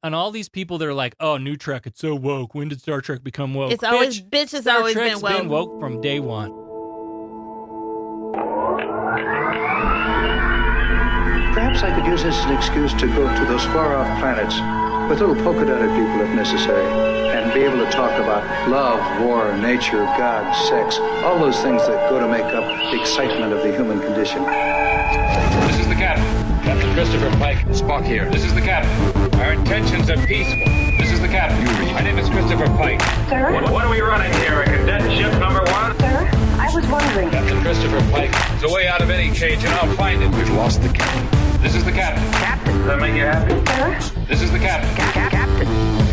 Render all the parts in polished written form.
And all these people that are like, oh, new Trek, it's so woke. When did Star Trek become woke? It's always, bitch has Star always Trek's been woke. From day one. Perhaps I could use this as an excuse to go to those far-off planets with little polka-dotted people if necessary, and be able to talk about love, war, nature, God, sex, all those things that go to make up the excitement of the human condition. This is the captain. Captain Christopher Pike. Spock here. This is the captain. Our intentions are peaceful. This is the captain. My name is Christopher Pike. Sir? What are we running here? A cadet ship number one? Sir, I was wondering. Captain Christopher Pike. It's a way out of any cage, and I'll find it. We've lost the captain. This is the captain. Captain. Does that make you happy? Sir? This is the captain. Captain.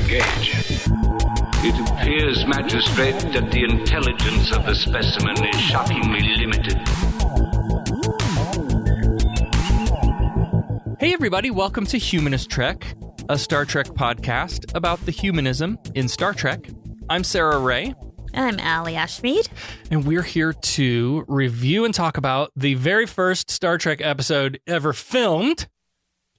Gage. It appears, Magistrate, that the intelligence of the specimen is shockingly limited. Hey, everybody. Welcome to Humanist Trek, a Star Trek podcast about the humanism in Star Trek. I'm Sarah Ray. I'm Allie Ashmead. And we're here to review and talk about the very first Star Trek episode ever filmed,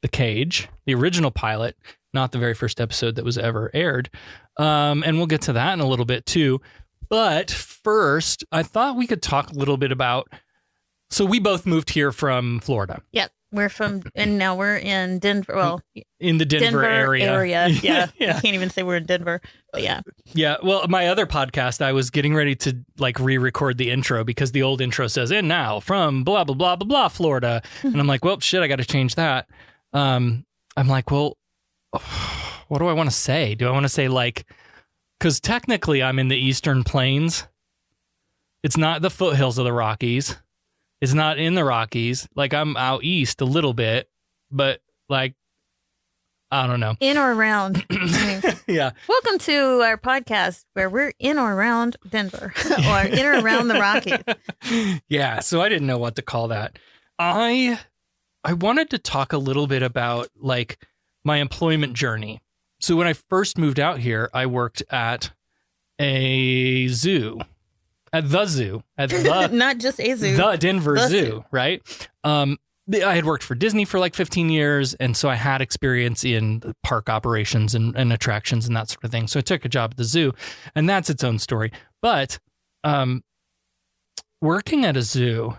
The Cage, the original pilot, not the very first episode that was ever aired. And we'll get to that in a little bit too. But first, I thought we could talk a little bit about, so we both moved here from Florida. Yep. And now we're in Denver. Well, in the Denver area. Yeah. I can't even say we're in Denver, but yeah. Yeah. Well, my other podcast, I was getting ready to like re-record the intro because the old intro says, and now from blah, blah, blah, blah, blah, Florida. And I'm like, well, shit, I got to change that. I'm like, well, what do I want to say? Do I want to say like, because technically I'm in the Eastern Plains. It's not the foothills of the Rockies. It's not in the Rockies. Like, I'm out east a little bit, but, like, I don't know. In or around. Yeah. Welcome to our podcast where we're in or around Denver or in or around the Rockies. Yeah, so I didn't know what to call that. I wanted to talk a little bit about, like, my employment journey. So when I first moved out here, I worked at a zoo. At the zoo. Not just a zoo. The Denver Zoo, right? I had worked for Disney for like 15 years, and so I had experience in park operations and attractions and that sort of thing. So I took a job at the zoo, and that's its own story. But working at a zoo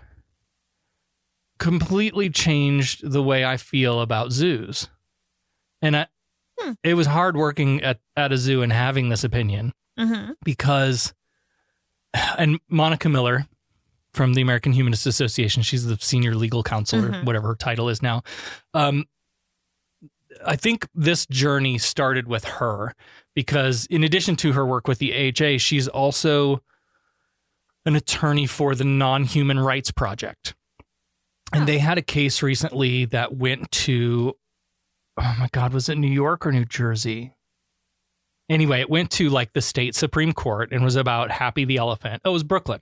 completely changed the way I feel about zoos. And it was hard working at a zoo and having this opinion because... And Monica Miller from the American Humanist Association, she's the senior legal counsel or whatever her title is now. I think this journey started with her because in addition to her work with the AHA, she's also an attorney for the Non-Human Rights Project. And they had a case recently that went to, oh my God, was it New York or New Jersey? Anyway, it went to like the state Supreme Court and was about Happy the elephant. Oh, it was Brooklyn.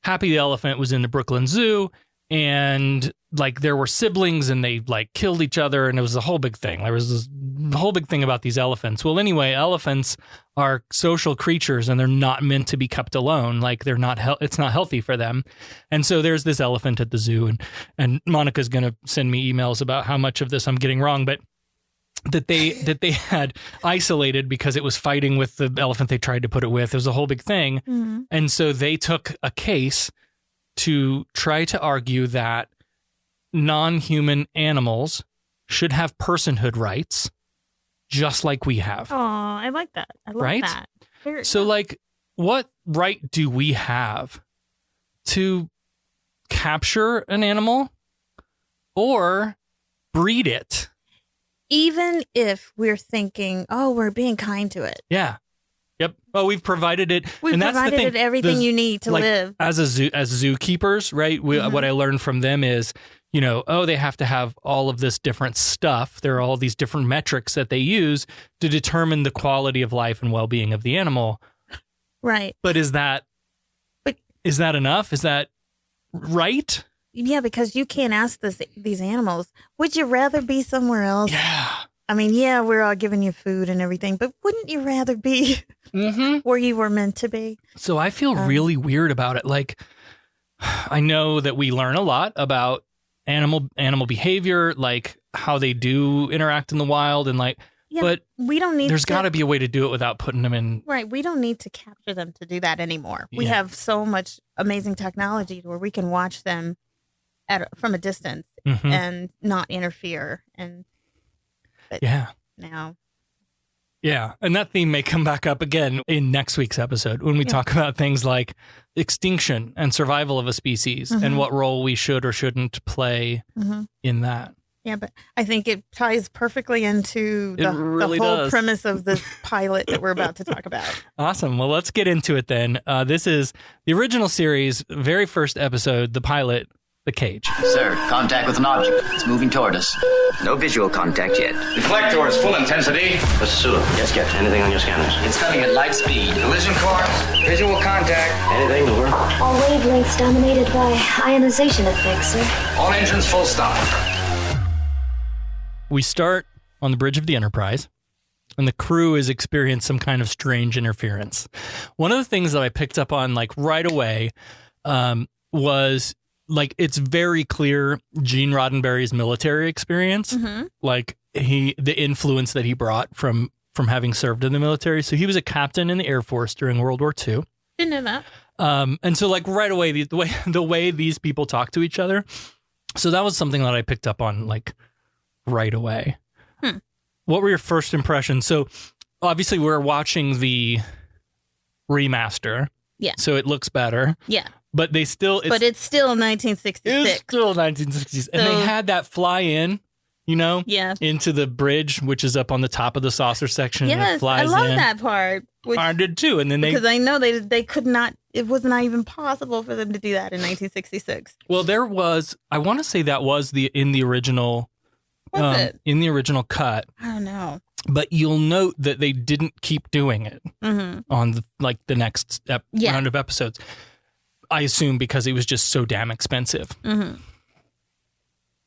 Happy the elephant was in the Brooklyn Zoo, and like there were siblings and they like killed each other, and it was a whole big thing. There was this whole big thing about these elephants. Well, anyway, elephants are social creatures and they're not meant to be kept alone. Like they're not it's not healthy for them. And so there's this elephant at the zoo, and Monica's going to send me emails about how much of this I'm getting wrong, but that they had isolated because it was fighting with the elephant they tried to put it with. It was a whole big thing. And so they took a case to try to argue that non-human animals should have personhood rights just like we have. Oh, I like that. I love that. So like, what right do we have to capture an animal or breed it? Even if we're thinking, oh, we're being kind to it. Yeah. Yep. Well, we've provided it. We've provided it everything you need to live. As zookeepers, right? What I learned from them is, you know, they have to have all of this different stuff. There are all these different metrics that they use to determine the quality of life and well-being of the animal. Right. But is that enough? Is that right? Yeah, because you can't ask these animals, would you rather be somewhere else? Yeah. I mean, yeah, we're all giving you food and everything, but wouldn't you rather be where you were meant to be? So I feel really weird about it. Like, I know that we learn a lot about animal behavior, like how they do interact in the wild. And like, Yeah, but we don't need there's got to be a way to do it without putting them in. Right. We don't need to capture them to do that anymore. We have so much amazing technology where we can watch them from a distance and not interfere. Now. Yeah. And that theme may come back up again in next week's episode when we talk about things like extinction and survival of a species and what role we should or shouldn't play in that. Yeah, but I think it ties perfectly into the whole premise of this pilot that we're about to talk about. Awesome. Well, let's get into it then. This is the original series, very first episode, the pilot, The Cage. Sir, contact with an object. It's moving toward us. No visual contact yet. Deflectors, full intensity. Mr. Sulu. Yes, Captain. Anything on your scanners? It's coming at light speed. Collision course. Visual contact. Anything, over? All wavelengths dominated by ionization effects, sir. All engines full stop. We start on the bridge of the Enterprise, and the crew has experienced some kind of strange interference. One of the things that I picked up on like right away was like it's very clear Gene Roddenberry's military experience, like the influence that he brought from having served in the military. So he was a captain in the Air Force during World War II. Didn't know that. And so like right away the way these people talk to each other. So that was something that I picked up on like right away. What were your first impressions? So obviously we're watching the remaster. Yeah. So it looks better. Yeah. But it's still 1966. It's still 1960s. And they had that fly in, into the bridge, which is up on the top of the saucer section. Yes, and it flies I love in. that part. I did too. And then because I know they could not, it was not even possible for them to do that in 1966. Well, there was, I want to say that was in the original. Was it? In the original cut. I don't know. But you'll note that they didn't keep doing it on the next round of episodes. I assume because it was just so damn expensive.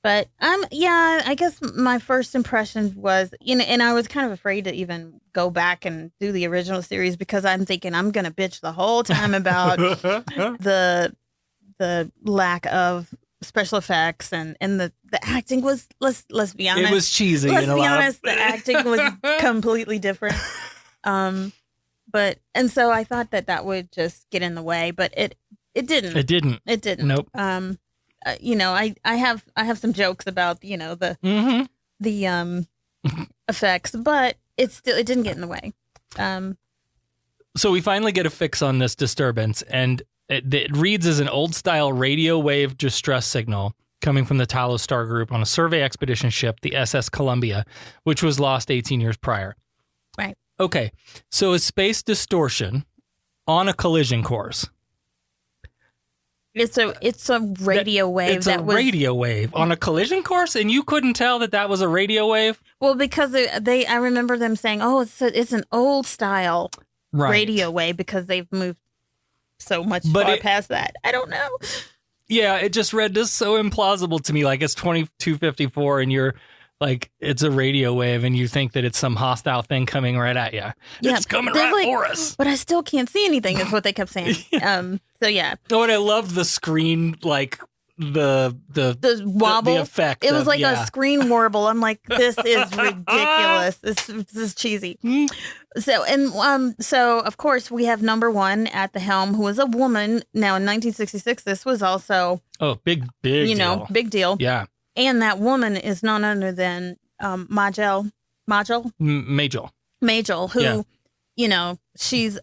But I guess my first impression was, and I was kind of afraid to even go back and do the original series because I'm thinking I'm going to bitch the whole time about the lack of special effects and the acting was let's be honest, it was cheesy. Let's be honest, the acting was completely different. But so I thought that would just get in the way, but it didn't. It didn't. Nope. I have some jokes about the effects, but it didn't get in the way. So we finally get a fix on this disturbance, and it reads as an old-style radio wave distress signal coming from the Talos Star Group on a survey expedition ship, the SS Columbia, which was lost 18 years prior. Right. Okay, so a space distortion on a collision course. It's a radio wave. It's a radio wave on a collision course, and you couldn't tell that was a radio wave? Well, because I remember them saying, "Oh, it's an old-style radio wave," because they've moved so much far past that. I don't know. Yeah, it just read just so implausible to me. Like it's 2254 and you're like, it's a radio wave and you think that it's some hostile thing coming right at you. Yeah, it's coming right for us. But I still can't see anything is what they kept saying. So yeah. Oh, and I loved the screen, like the wobble, the effect. It was like a screen warble. I'm like, this is ridiculous. This is cheesy. So of course we have number one at the helm, who is a woman. Now in 1966, this was also big deal. Big deal. Yeah, and that woman is none other than Majel, who she's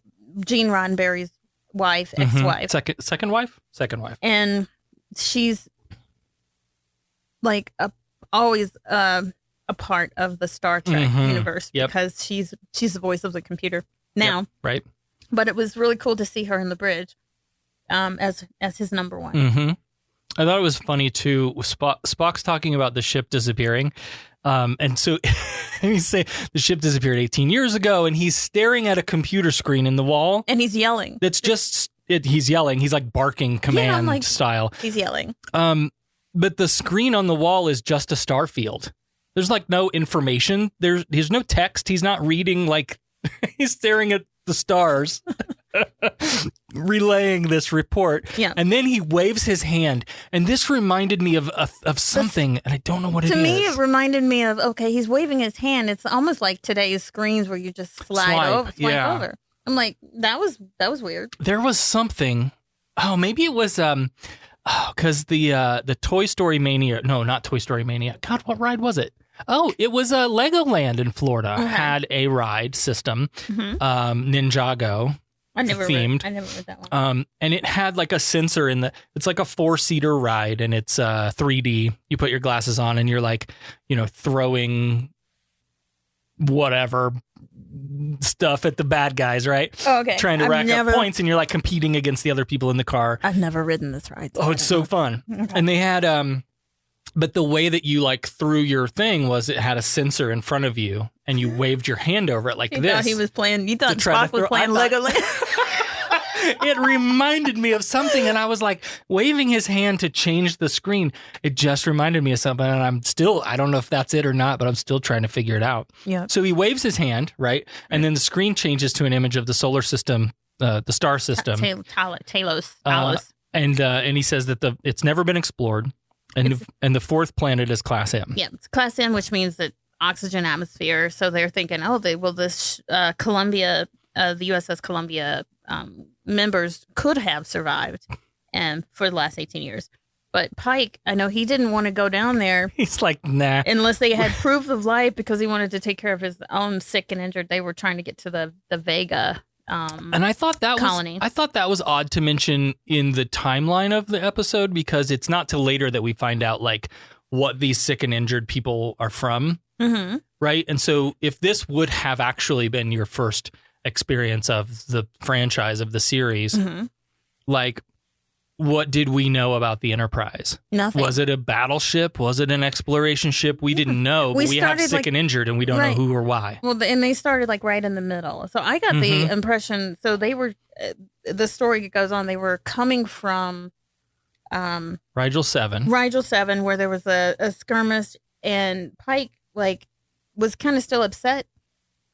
Gene Roddenberry's wife, ex-wife, second wife, and she's like always a part of the Star Trek universe because she's the voice of the computer now, right? But it was really cool to see her in the bridge as his number one. I thought it was funny too. Spock's talking about the ship disappearing, and so he say the ship disappeared 18 years ago, and he's staring at a computer screen in the wall, and he's yelling. That's just. He's yelling. He's like barking command style. He's yelling. But the screen on the wall is just a star field. There's like no information. There's no text. He's not reading. Like he's staring at the stars. relaying this report. Yeah. And then he waves his hand. And this reminded me of something, and I don't know what it is. To me, it reminded me of, okay, he's waving his hand. It's almost like today's screens where you just slide over. I'm like, that was weird. There was something. Oh, maybe it was because the Toy Story Mania. No, not Toy Story Mania. God, what ride was it? Oh, it was Legoland in Florida. Had a ride system, Ninjago. I never themed. read that one. And it had like a sensor it's like a 4-seater ride, and it's 3D. You put your glasses on and you're like, throwing whatever stuff at the bad guys, right? Oh, okay. Trying to rack up points, and you're like competing against the other people in the car. I've never ridden this ride. Oh, it's so fun. Okay. And they had, but the way that you like threw your thing was it had a sensor in front of you, and you waved your hand over it like this. You thought Spock was playing Legoland? It reminded me of something, and I was like waving his hand to change the screen. It just reminded me of something, and I don't know if that's it or not, but I'm still trying to figure it out. Yeah. So he waves his hand, right? And then the screen changes to an image of the solar system, the star system. Talos. And he says that it's never been explored, and the fourth planet is Class M. Yeah, it's Class M, which means that oxygen atmosphere. So they're thinking, this Columbia, the USS Columbia members could have survived for the last 18 years. But Pike, I know he didn't want to go down there. He's like, nah. Unless they had proof of life, because he wanted to take care of his own sick and injured. They were trying to get to the Vega and I thought that colony. I thought that was odd to mention in the timeline of the episode, because it's not till later that we find out like what these sick and injured people are from. Mm-hmm. Right. And so if this would have actually been your first experience of the franchise, of the series, like, what did we know about the Enterprise? Nothing. Was it a battleship? Was it an exploration ship? We didn't know, but we have sick and injured, and we don't know who or why. Well, and they started like right in the middle. So I got the impression, so they were, the story goes on, they were coming from Rigel 7, where there was a skirmish, and Pike was kind of still upset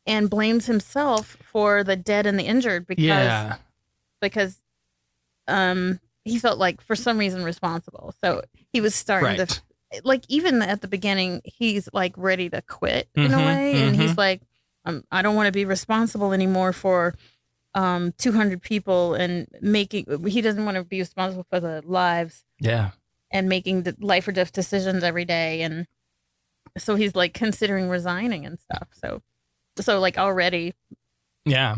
and blames himself for the dead and the injured because he felt like for some reason responsible. So he was starting to, like, even at the beginning, he's like ready to quit in a way. And he's like, I don't want to be responsible anymore for 200 people, and he doesn't want to be responsible for the lives. Yeah. And making the life or death decisions every day. And so he's like considering resigning and stuff. So like already. Yeah.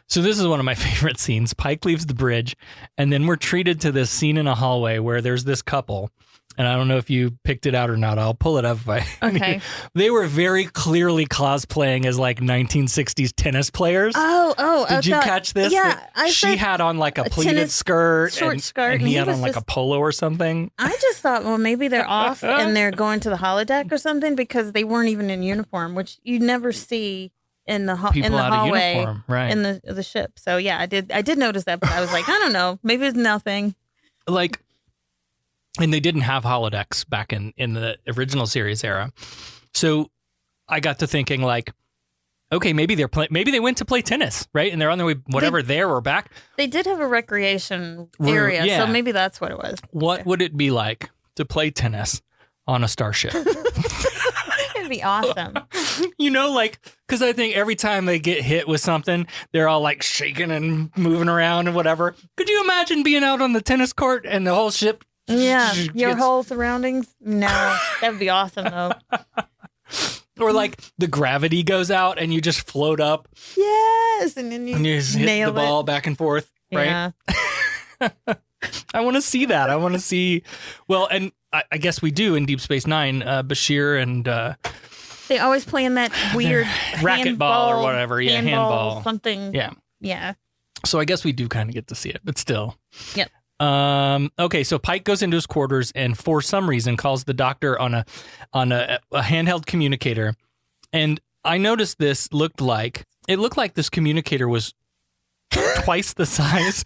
So this is one of my favorite scenes. Pike leaves the bridge, and then we're treated to this scene in a hallway where there's this couple. And I don't know if you picked it out or not. I'll pull it up. Okay. They were very clearly cosplaying as like 1960s tennis players. Oh. Did you catch this? Yeah. She had on like a pleated skirt. Short skirt. And he had on like a polo or something. I just thought, well, maybe they're off and they're going to the holodeck or something, because they weren't even in uniform, which you never see in the hallway, in the ship. So yeah, I did notice that, but I was like, I don't know, maybe it's nothing. Like, and they didn't have holodecks back in the original series era. So I got to thinking like, okay, maybe they went to play tennis, right? And they're on their way, there or back. They did have a recreation area, so maybe that's what it was. What would it be like to play tennis on a starship? It'd be awesome. Because I think every time they get hit with something, they're all like shaking and moving around and whatever. Could you imagine being out on the tennis court and the whole ship? Yeah, your whole surroundings? No, that would be awesome though. Or like the gravity goes out and you just float up. Yes, and then you just hit the ball back and forth, right? Yeah. I want to see that. I want to see. Well, and I guess we do in Deep Space Nine. Bashir and they always play in that weird racquetball or whatever. Yeah, handball, something. Yeah. So I guess we do kind of get to see it, but still. Yep. Okay, so Pike goes into his quarters and for some reason calls the doctor on a handheld communicator. And I noticed it looked like this communicator was twice the size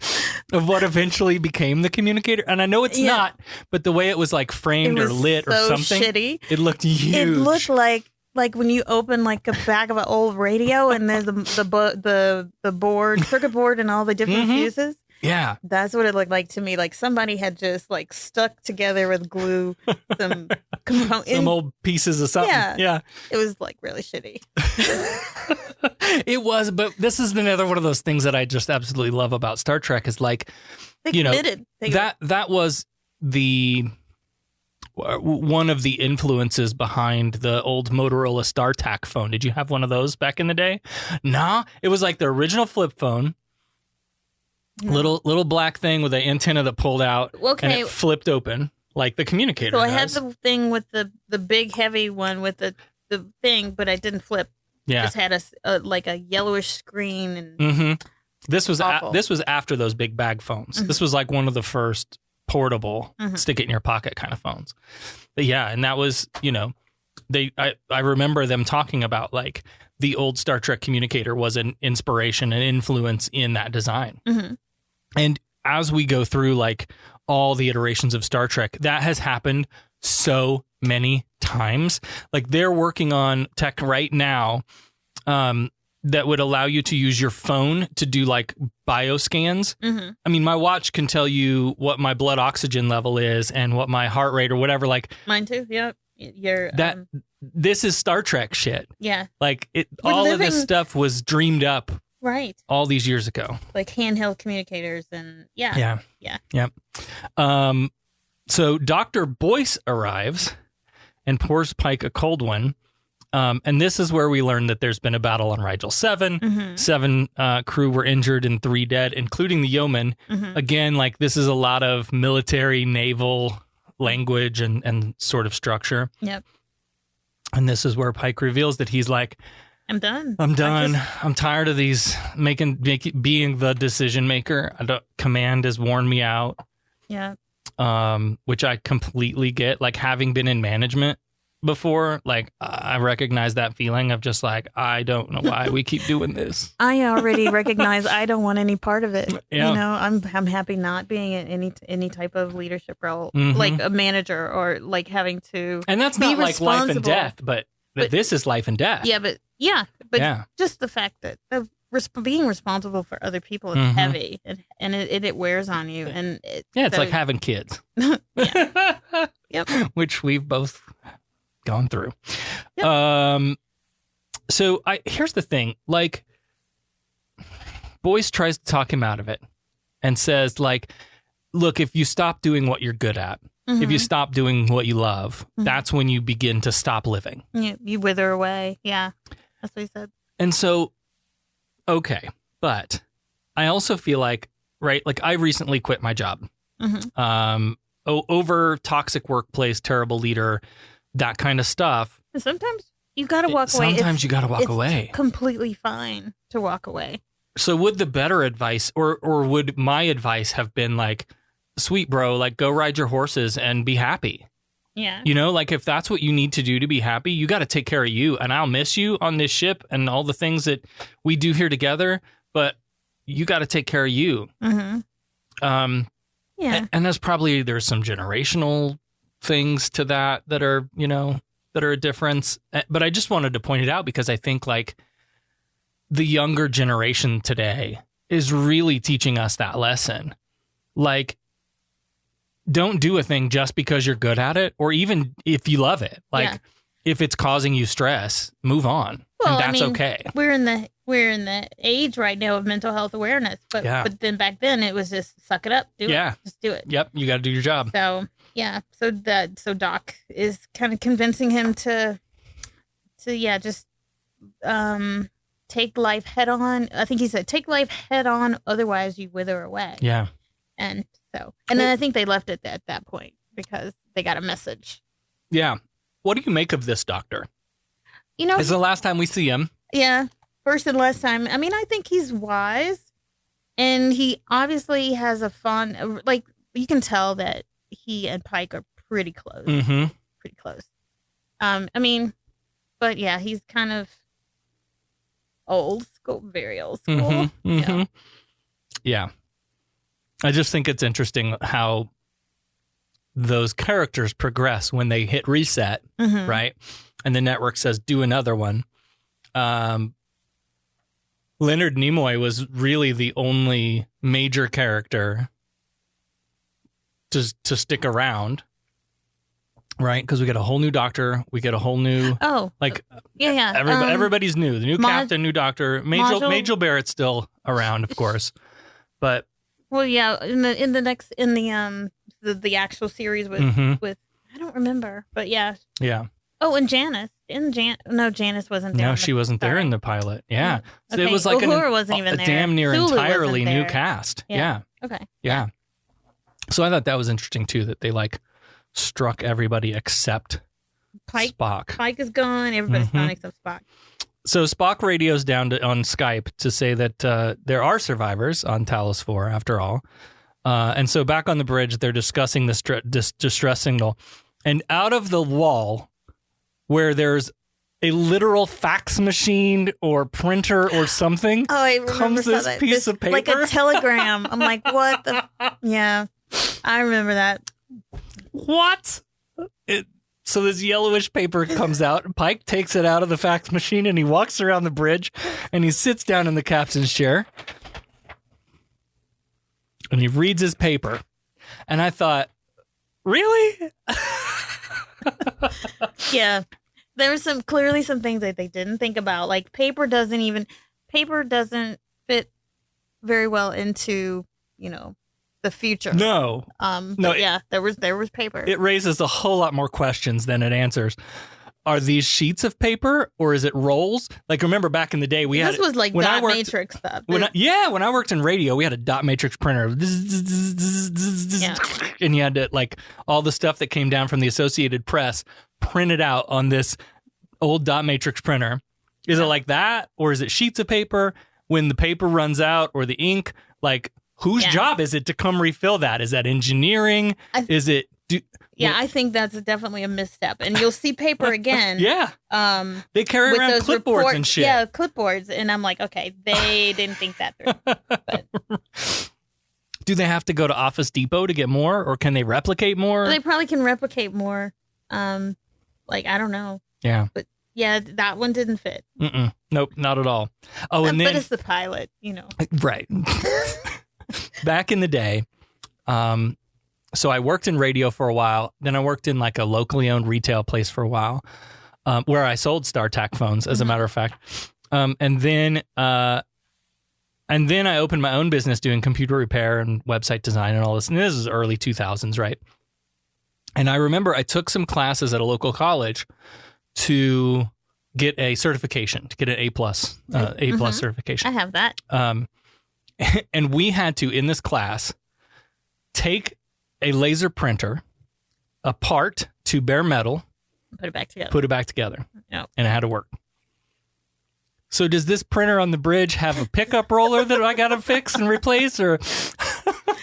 of what eventually became the communicator. And I know it's not, but the way it was like framed or lit or something, shitty. it looked huge. It looked like like when you open like a bag of an old radio and there's the board, circuit board, and all the different fuses. Yeah. That's what it looked like to me. Like somebody had just like stuck together with glue some components. Some old pieces of something. Yeah. It was like really shitty. It was, but this is another one of those things that I just absolutely love about Star Trek is like, They committed. That was one of the influences behind the old Motorola StarTAC phone. Did you have one of those back in the day? Nah, it was like the original flip phone. No. Little black thing with an antenna that pulled out and it flipped open like the communicator. So I had the thing with the big heavy one with the thing, but I didn't flip. Yeah, just had like a yellowish screen and this was after those big bag phones. This was like one of the first portable stick it in your pocket kind of phones. But yeah, and that was, I remember them talking about like the old Star Trek communicator was an inspiration and influence in that design. And as we go through like all the iterations of Star Trek, that has happened so many times. Like they're working on tech right now that would allow you to use your phone to do like bioscans. I mean, my watch can tell you what my blood oxygen level is and what my heart rate or whatever. Like mine too. Yep. This is Star Trek shit. Yeah. Like all of this stuff was dreamed up. Right. All these years ago. Like handheld communicators and yeah. So Dr. Boyce arrives and pours Pike a cold one. And this is where we learn that there's been a battle on Rigel 7. 7 crew were injured and 3 dead, including the yeoman. Again, like this is a lot of military, naval language and sort of structure. Yep. And this is where Pike reveals that he's like, I'm done. I'm tired of these being the decision maker. Command has worn me out. Yeah. Which I completely get. Like having been in management before, like I recognize that feeling of just like, I don't know why we keep doing this. I already recognize I don't want any part of it. Yeah. I'm happy not being in any type of leadership role, like a manager or like having to. And that's not like life and death, but this is life and death. But just the fact that being responsible for other people is heavy and it wears on you. And it's like having kids. Yep. Which we've both gone through. Yep. So here's the thing, like Boyce tries to talk him out of it and says like, look, if you stop doing what you're good at, if you stop doing what you love, that's when you begin to stop living. Yeah, you wither away. Yeah. That's what he said. And so, okay. But I also feel like, right, like I recently quit my job. Over toxic workplace, terrible leader, that kind of stuff. And sometimes you got to walk away. Sometimes you got to walk away. It's completely fine to walk away. So would the better advice or would my advice have been like, sweet bro, like go ride your horses and be happy? Yeah. Like if that's what you need to do to be happy, you got to take care of you. And I'll miss you on this ship and all the things that we do here together, but you got to take care of you. And there's some generational things to that are, that are a difference. But I just wanted to point it out because I think like the younger generation today is really teaching us that lesson. Like, don't do a thing just because you're good at it, or even if you love it. Like, if it's causing you stress, move on, and that's okay. We're in the age right now of mental health awareness, but then back then it was just suck it up, just do it. Yep, you got to do your job. So so Doc is kind of convincing him to just take life head on. I think he said, take life head on, otherwise you wither away. Yeah. And then I think they left it at that point because they got a message. Yeah. What do you make of this doctor? This is the last time we see him. Yeah. First and last time. I mean, I think he's wise and he obviously has a fun, like you can tell that he and Pike are pretty close. Pretty close. I mean, but yeah, he's kind of old school, very old school. Yeah. I just think it's interesting how those characters progress when they hit reset, right? and the network says, do another one. Leonard Nimoy was really the only major character to stick around, right? Because we get a whole new doctor. We get a whole new... Everybody's new. The new captain, new doctor. Majel Barrett's still around, of course. But... Well, yeah, in the actual series with I don't remember, but yeah. Yeah. Oh, and Janice. No, Janice wasn't there. No, she wasn't there in the pilot. Yeah. So okay. it was like Uhura wasn't even there. Damn near Sulu entirely new cast. Yeah. Okay. Yeah. So I thought that was interesting too, that they like struck everybody except Spock. Pike is gone. Everybody's gone except Spock. So Spock radios down on Skype to say that there are survivors on Talos 4 after all. And so back on the bridge, they're discussing this distress signal. And out of the wall, where there's a literal fax machine or printer or something, comes this piece of paper. Like a telegram. I'm like, what the... Yeah, I remember that. What? So this yellowish paper comes out. Pike takes it out of the fax machine and he walks around the bridge and he sits down in the captain's chair and he reads his paper. And I thought, really? Yeah. There were clearly some things that they didn't think about. Like paper doesn't fit very well into, the future. No. There was paper. It raises a whole lot more questions than it answers. Are these sheets of paper or is it rolls? Like, remember back in the day, this was like dot matrix stuff. When I worked in radio, we had a dot matrix printer. And you had to, like, all the stuff that came down from the Associated Press printed out on this old dot matrix printer. Is it like that? Or is it sheets of paper? When the paper runs out or the ink, like, whose job is it to come refill that? Is that engineering? I think that's definitely a misstep. And you'll see paper again. Yeah. They carry around clipboards and shit. Yeah, clipboards. And I'm like, okay, they didn't think that through. But. Do they have to go to Office Depot to get more? Or can they replicate more? They probably can replicate more. I don't know. Yeah. But yeah, that one didn't fit. Nope, not at all. Oh, and then... But it's the pilot, Right. Back in the day, so I worked in radio for a while. Then I worked in like a locally owned retail place for a while, where I sold StarTAC phones, as a matter of fact. And then I opened my own business doing computer repair and website design and all this. And this is early 2000s, right? And I remember I took some classes at a local college to get a certification, to get an A+ certification. I have that. And we had to, in this class, take a laser printer apart to bare metal. Put it back together. Yep. And it had to work. So does this printer on the bridge have a pickup roller that I got to fix and replace? Or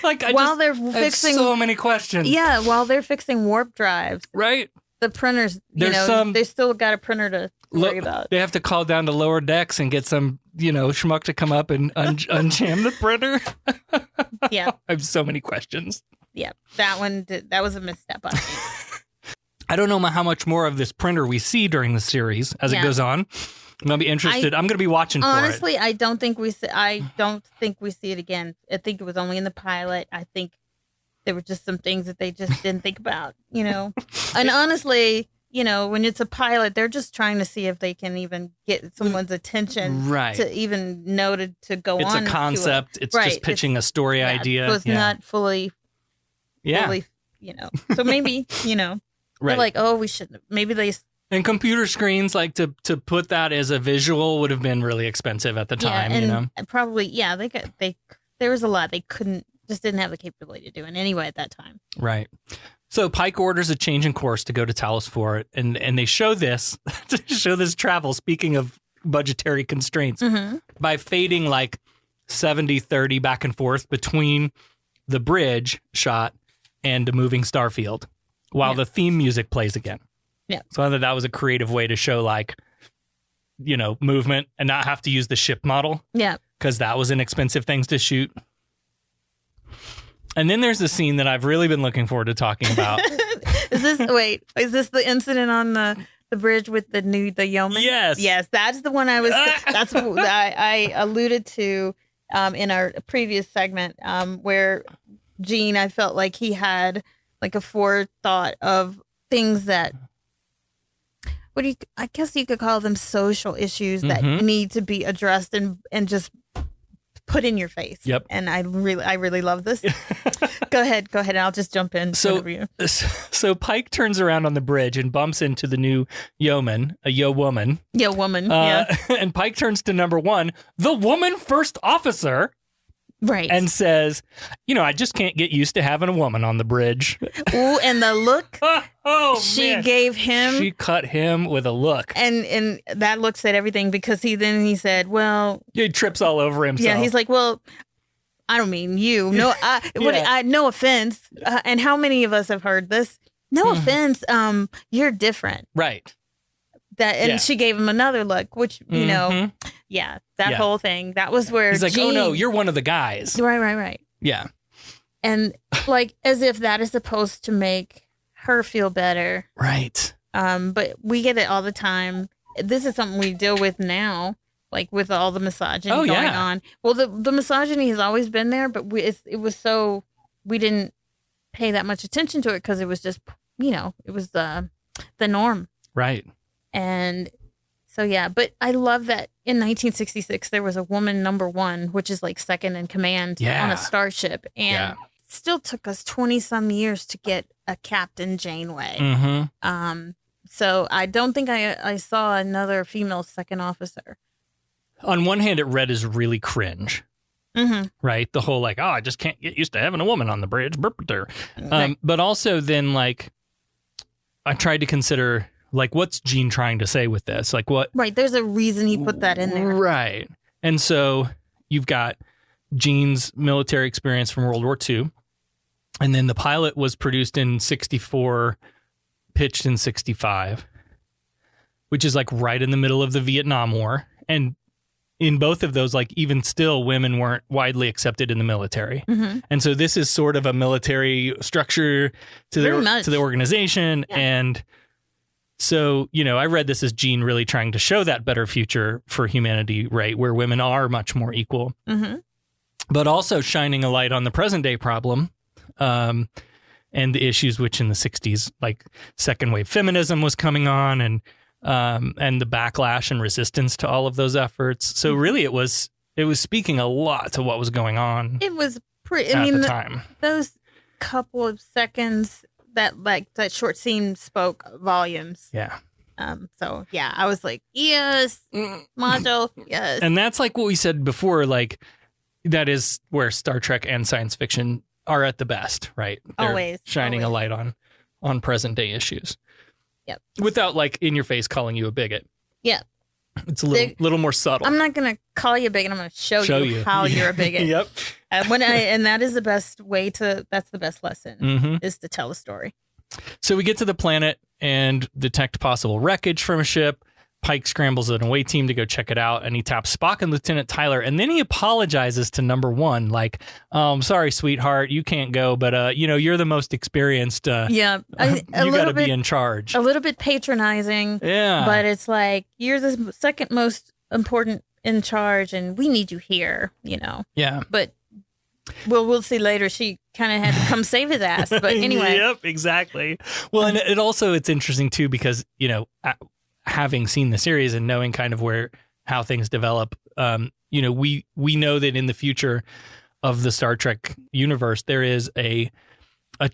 they're fixing so many questions. Yeah, while they're fixing warp drives. Right. The printers, they still got a printer to worry about. They have to call down to lower decks and get some, schmuck to come up and unjam the printer. Yeah. I have so many questions. Yeah, that was a misstep on me. I don't know how much more of this printer we see during the series as it goes on. I'm going to be interested. I'm going to be watching for it. Honestly, I don't think we see it again. I think it was only in the pilot. I think there were just some things that they just didn't think about, And honestly, when it's a pilot, they're just trying to see if they can even get someone's attention, right? To even know to go on. It's a concept. It's just pitching a story idea. So it's not fully. So maybe, right. They're like, oh, we should. Maybe they. And computer screens, like to put that as a visual would have been really expensive at the time, and probably, there was a lot they just didn't have the capability to do it anyway at that time. Right. So Pike orders a change in course to go to Talos 4, and they show this travel, speaking of budgetary constraints, by fading like 70-30 back and forth between the bridge shot and a moving starfield while the theme music plays again. Yeah. So I thought that was a creative way to show movement and not have to use the ship model. Yeah. Because that was inexpensive things to shoot. And then there's a scene that I've really been looking forward to talking about. Is this the incident on The bridge with the yeoman. Yes, that's the one that's what I alluded to in our previous segment, where Gene, I felt like he had like a forethought of things that, I guess you could call them social issues that need to be addressed and just put in your face. Yep. And I really love this. Go ahead. I'll just jump in. So Pike turns around on the bridge and bumps into the new yeoman, a woman. Yeah. And Pike turns to number 1, the woman first officer. Right. And says, I just can't get used to having a woman on the bridge. Ooh, and the look she gave him. She cut him with a look. And that look said everything, because he said, well. He trips all over himself. Yeah, he's like, well, I don't mean you. No, no offense. And how many of us have heard this? No offense. You're different. Right. She gave him another look, which, that whole thing. That was where he's like, oh no, you're one of the guys. Right. Yeah. And like, as if that is supposed to make her feel better. Right. But we get it all the time. This is something we deal with now, like with all the misogyny going on. Well, the misogyny has always been there, but we didn't pay that much attention to it because it was just, it was the norm. Right. And so, but I love that in 1966, there was a woman number 1, which is like second in command on a starship. And it still took us 20 some years to get a Captain Janeway. Mm-hmm. So I don't think I saw another female second officer. On one hand, it read as really cringe. Mm-hmm. Right. The whole I just can't get used to having a woman on the bridge. But also then I tried to consider, what's Gene trying to say with this? What? Right. There's a reason he put that in there. Right. And so you've got Gene's military experience from World War II. And then the pilot was produced in 64, pitched in 65, which is right in the middle of the Vietnam War. And in both of those, even still, women weren't widely accepted in the military. Mm-hmm. And so this is sort of a military structure to the organization. Yeah. And so, I read this as Gene really trying to show that better future for humanity, right, where women are much more equal, but also shining a light on the present day problem and the issues which in the 60s, second wave feminism was coming on and the backlash and resistance to all of those efforts. So really it was speaking a lot to what was going on. It was pretty, at the time. Those couple of seconds that short scene spoke volumes. Yeah. So I was like, yes, module, yes. And that's what we said before, that is where Star Trek and science fiction are at the best, right? They're always shining a light on present day issues. Yep. Without in your face calling you a biget. Yep. It's a little more subtle. I'm not going to call you a bigot. I'm going to show you how you're a bigot. Yep. And that is the best way that's the best lesson is to tell a story. So we get to the planet and detect possible wreckage from a ship. Pike scrambles an away team to go check it out, and he taps Spock and Lieutenant Tyler, and then he apologizes to number 1, I'm sorry, sweetheart, you can't go, but you're the most experienced. You got to be in charge. A little bit patronizing. Yeah. But it's you're the second most important in charge, and we need you here, Yeah. But we'll see later. She kind of had to come save his ass. But anyway. Yep, exactly. Well, and it's interesting too because having seen the series and knowing kind of how things develop, we know that in the future of the Star Trek universe there is a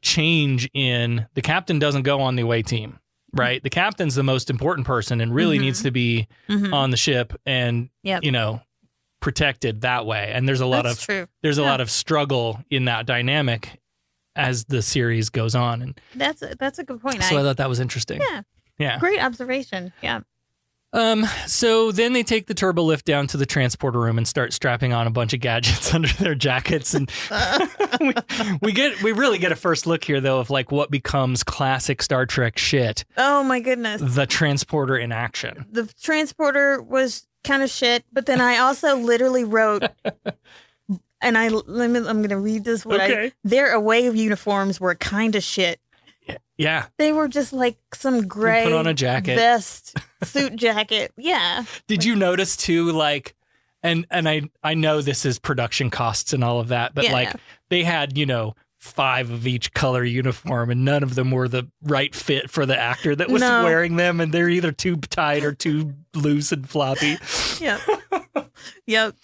change in the captain doesn't go on the away team. Right, the captain's the most important person and really needs to be on the ship and protected that way. And there's a lot of struggle in that dynamic as the series goes on. And that's a good point. So I thought that was interesting. Yeah. Great observation. Yeah. So then they take the turbo lift down to the transporter room and start strapping on a bunch of gadgets under their jackets. And we really get a first look here, though, of what becomes classic Star Trek shit. Oh, my goodness. The transporter in action. The transporter was kind of shit, but then I also literally wrote, and I'm going to read this. Their away uniforms were kind of shit. Yeah. They were just like some gray put on a jacket. vest, suit jacket. Yeah. Did you notice too, like, and I know this is production costs and all of that, but they had, 5 of each color uniform and none of them were the right fit for the actor that was wearing them. And they're either too tight or too loose and floppy. Yep. Yep.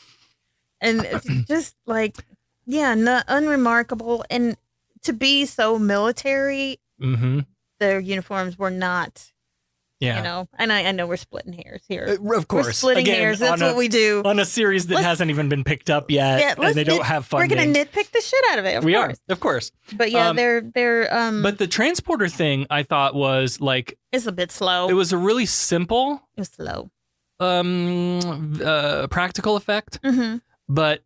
And it's just like, unremarkable. And to be so military, their uniforms were not, and I know we're splitting hairs here. Of course. We're splitting hairs. That's what we do. On a series that hasn't even been picked up yet, and they don't have funding. We're going to nitpick the shit out of it, of course. But they're But the transporter thing, I thought was like... It's a bit slow. It was a really simple... It was slow. Practical effect. But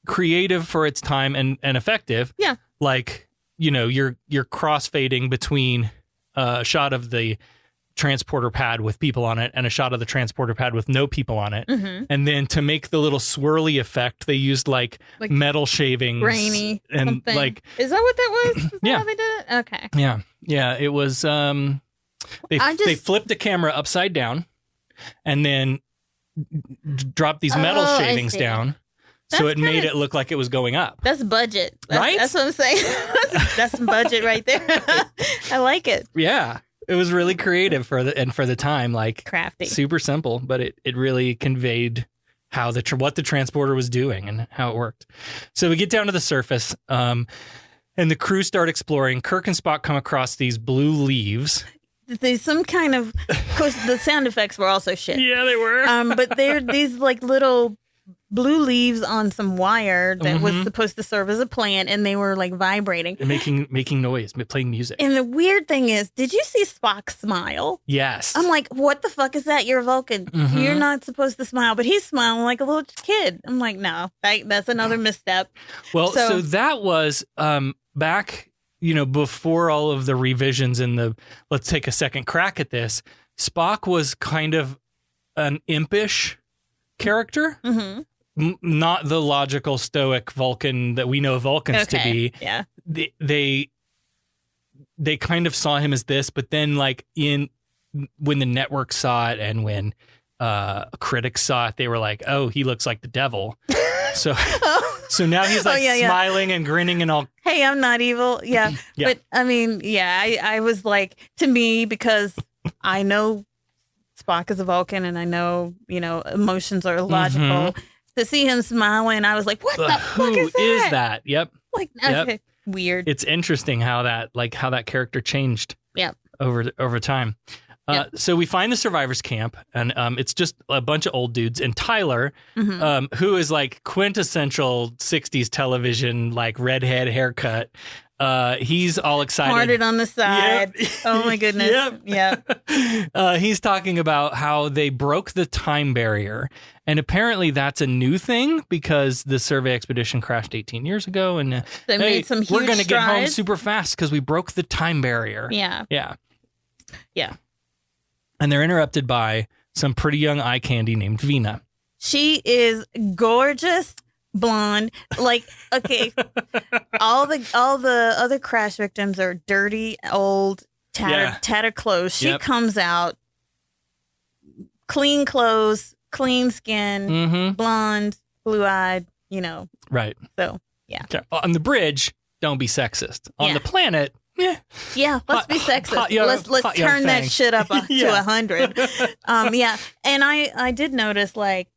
creative for its time and effective. Yeah. Like, you're crossfading between a shot of the transporter pad with people on it and a shot of the transporter pad with no people on it. And then to make the little swirly effect, they used like metal shavings. Grainy. And something. like... Is that what that was? Is that Yeah. how they did it? Okay. Yeah. Yeah. It was... They flipped the camera upside down and then dropped these metal shavings down. So it made it look like it was going up. That's budget. Right? That's what I'm saying. That's some budget right there. I like it. Yeah. It was really creative for the time, like crafty. Super simple, but it really conveyed how what the transporter was doing and how it worked. So we get down to the surface, and the crew start exploring. Kirk and Spock come across these blue leaves. There's some kind of course, the sound effects were also shit. Yeah, they were. But they're these like little blue leaves on some wire that was supposed to serve as a plant, and they were like vibrating, and making noise, playing music. And the weird thing is, did you see Spock smile? Yes. I'm like, what the fuck is that? You're a Vulcan. You're not supposed to smile, but he's smiling like a little kid. I'm like, no, that's another misstep. Well, so that was back, before all of the revisions and the let's take a second crack at this. Spock was kind of an impish character. Not the logical stoic Vulcan that we know Vulcans to be. Yeah. They kind of saw him as this, but then like when the network saw it and when critics saw it, they were like, oh, he looks like the devil. So now he's like smiling and grinning and all. Hey, I'm not evil. Yeah. But I mean, I was like, to me, because I know Spock is a Vulcan and I know, emotions are logical. To see him smiling, I was like, what the fuck is that? Who is that? Yep. Like, okay, weird. It's interesting how that character changed over time. So we find the survivors camp, and it's just a bunch of old dudes. And Tyler, who is like quintessential 60s television, like redhead haircut, he's all excited. Parted on the side. Yep. Oh my goodness. Yep. He's talking about how they broke the time barrier. And apparently that's a new thing because the survey expedition crashed 18 years ago. And they made some huge we're going to get home strides. super fast because we broke the time barrier. Yeah. And they're interrupted by some pretty young eye candy named Vina. She is gorgeous, blonde. Like, okay, all the other crash victims are dirty, old, tattered clothes. She comes out, clean clothes, clean skin, blonde, blue-eyed, Right. So, yeah. Okay. On the bridge, don't be sexist. On the planet... Yeah, let's be sexist. Let's turn that shit up to 100. And I did notice like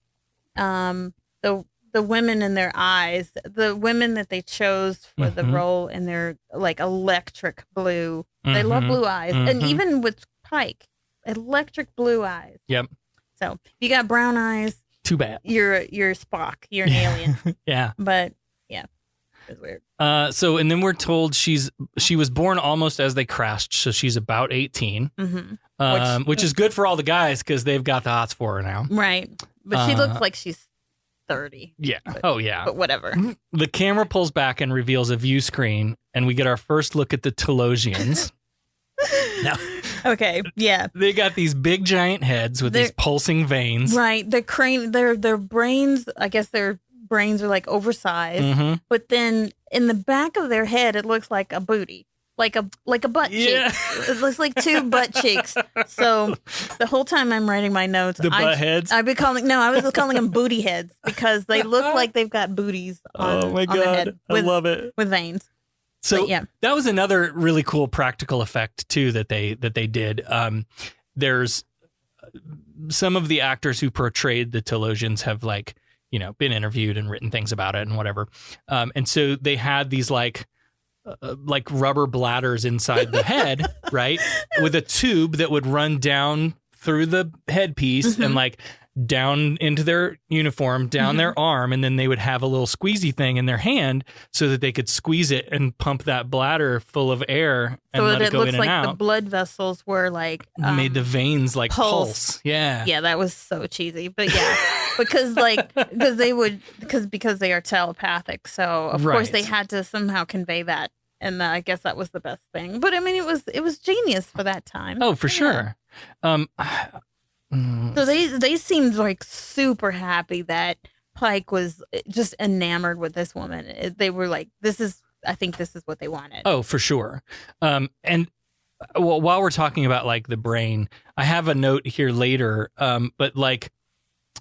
the women in their eyes, the women that they chose for the role in their like electric blue. They love blue eyes, and even with Pike, electric blue eyes. Yep. So if you got brown eyes, too bad. You're Spock. You're an alien. Yeah. But yeah. It's weird. And then we're told she was born almost as they crashed, so she's about 18, which is good for all the guys because they've got the hots for her now. Right. But she looks like she's 30. Yeah. But, But whatever. The camera pulls back and reveals a view screen, and we get our first look at the Telosians. Now, okay. Yeah. They got these big giant heads with these pulsing veins. Right. The crane. Their brains. I guess their brains are like oversized, but then in the back of their head, it looks like a booty. like a butt Yeah. cheek. It looks like two butt cheeks. So the whole time I'm writing my notes, The butt heads? I was calling them booty heads because they look like they've got booties on, Oh my on the God. head I love it. with veins. So But, yeah. that was another really cool practical effect too that they did. There's some of the actors who portrayed the Telosians have like, you know, been interviewed and written things about it and whatever. And so they had these like rubber bladders inside the head, right? With a tube that would run down through the headpiece and like down into their uniform, down their arm, and then they would have a little squeezy thing in their hand so that they could squeeze it and pump that bladder full of air and So let that it go looks in and like the out. blood vessels were like Made the veins like pulse. Yeah. Yeah, that was so cheesy. But yeah, because they are telepathic. So of course they Right. had to somehow convey that. And I guess that was the best thing. But I mean, it was genius for that time. Oh, for sure. So they seemed like super happy that Pike was just enamored with this woman. They were like, I think this is what they wanted. Oh, for sure. And well, while we're talking about like the brain, I have a note here later. But like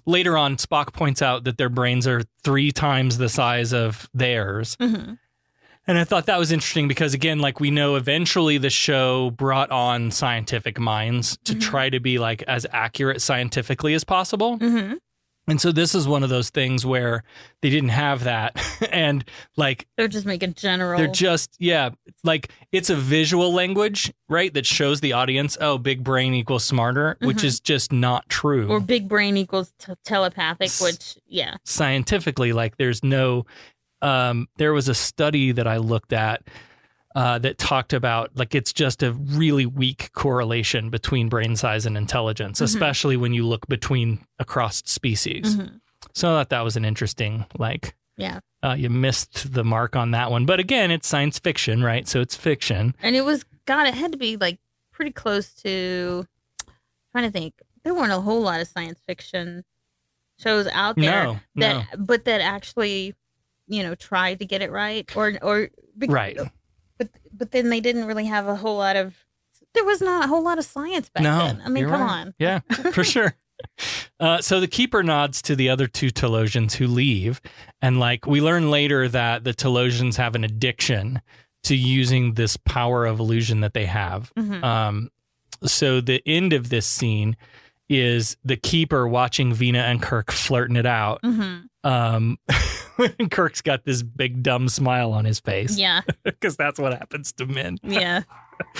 later on, Spock points out that their brains are 3 times the size of theirs. Mm-hmm. And I thought that was interesting because, again, like we know eventually the show brought on scientific minds to try to be like as accurate scientifically as possible. Mm-hmm. And so this is one of those things where they didn't have that. And like They're just making general. they're just, yeah, like it's a visual language, right? That shows the audience, oh, big brain equals smarter, which is just not true. or big brain equals telepathic, which, yeah. Scientifically, like there's no, there was a study that I looked at that talked about like it's just a really weak correlation between brain size and intelligence, especially when you look across species. So I thought that was an interesting, like, Yeah. you missed the mark on that one. But again, it's science fiction, right? So it's fiction. And it had to be like pretty close to, trying to think, there weren't a whole lot of science fiction shows out there but that actually, you know, tried to get it right Right. But then they didn't really have a whole lot of, there was not a whole lot of science back then. I mean, you're come right. on. Yeah, for sure. So the keeper nods to the other 2 Telosians who leave. And like we learn later that the Telosians have an addiction to using this power of illusion that they have. So the end of this scene is the keeper watching Vina and Kirk flirting it out. Kirk's got this big dumb smile on his face. Yeah. Because that's what happens to men. Yeah.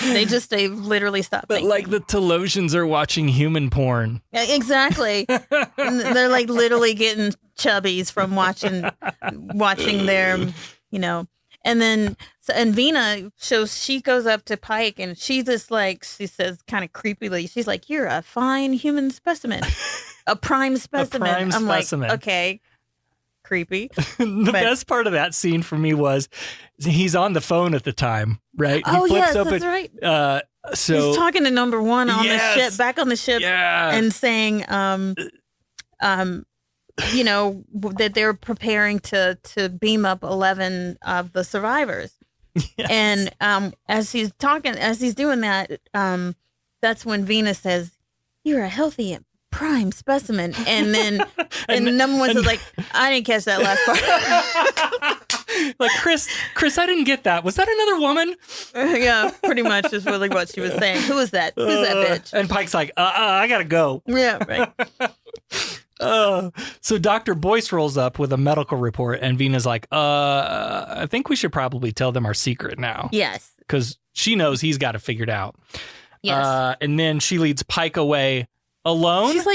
They literally stopped But thinking. like the Telosians are watching human porn. Yeah, exactly. And they're like literally getting chubbies from watching their, you know. And then and Vina she goes up to Pike and she just like, she says kind of creepily, she's like, "You're a fine human specimen, a prime specimen." I'm specimen. like, okay, creepy. The best part of that scene for me was he's on the phone at the time, right? Oh, he flips yes, open, that's right. So He's talking to number 1 on Yes. the ship, back on the ship, Yeah. and saying, you know, that they're preparing to beam up 11 of the survivors. Yes. And as he's doing that, that's when Venus says, "You're a healthy prime specimen." And then and number 1 says like, "I didn't catch that last part." like Chris, I didn't get that. Was that another woman? Yeah, pretty much is really what she was saying. Who is that? Who's that bitch? And Pike's like, I gotta go. Yeah, right. So Dr. Boyce rolls up with a medical report, and Vina's like, I think we should probably tell them our secret now. Yes. Because she knows he's got it figured out. Yes. And then she leads Pike away alone. She's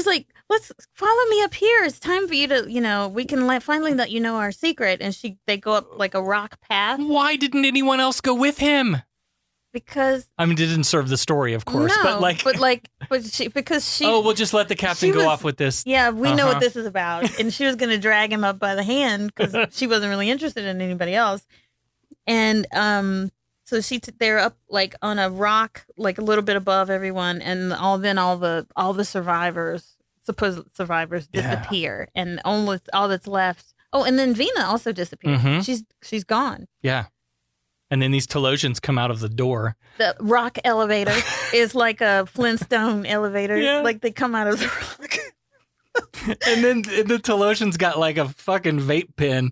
like, "Let's follow me up here. It's time for you to, you know, we can finally let you know our secret." And they go up like a rock path. Why didn't anyone else go with him? Because I mean, it didn't serve the story, of course, because she. Oh, we'll just let the captain go off with this. Yeah, we know what this is about, and she was going to drag him up by the hand because she wasn't really interested in anybody else, and so they're up like on a rock, like a little bit above everyone, and all the survivors, supposed survivors, disappear, and all that's left. Oh, and then Vina also disappeared. She's gone. Yeah. And then these Telosians come out of the door. The rock elevator is like a Flintstone elevator. Yeah. Like they come out of the rock. And then the Telosians got like a fucking vape pen.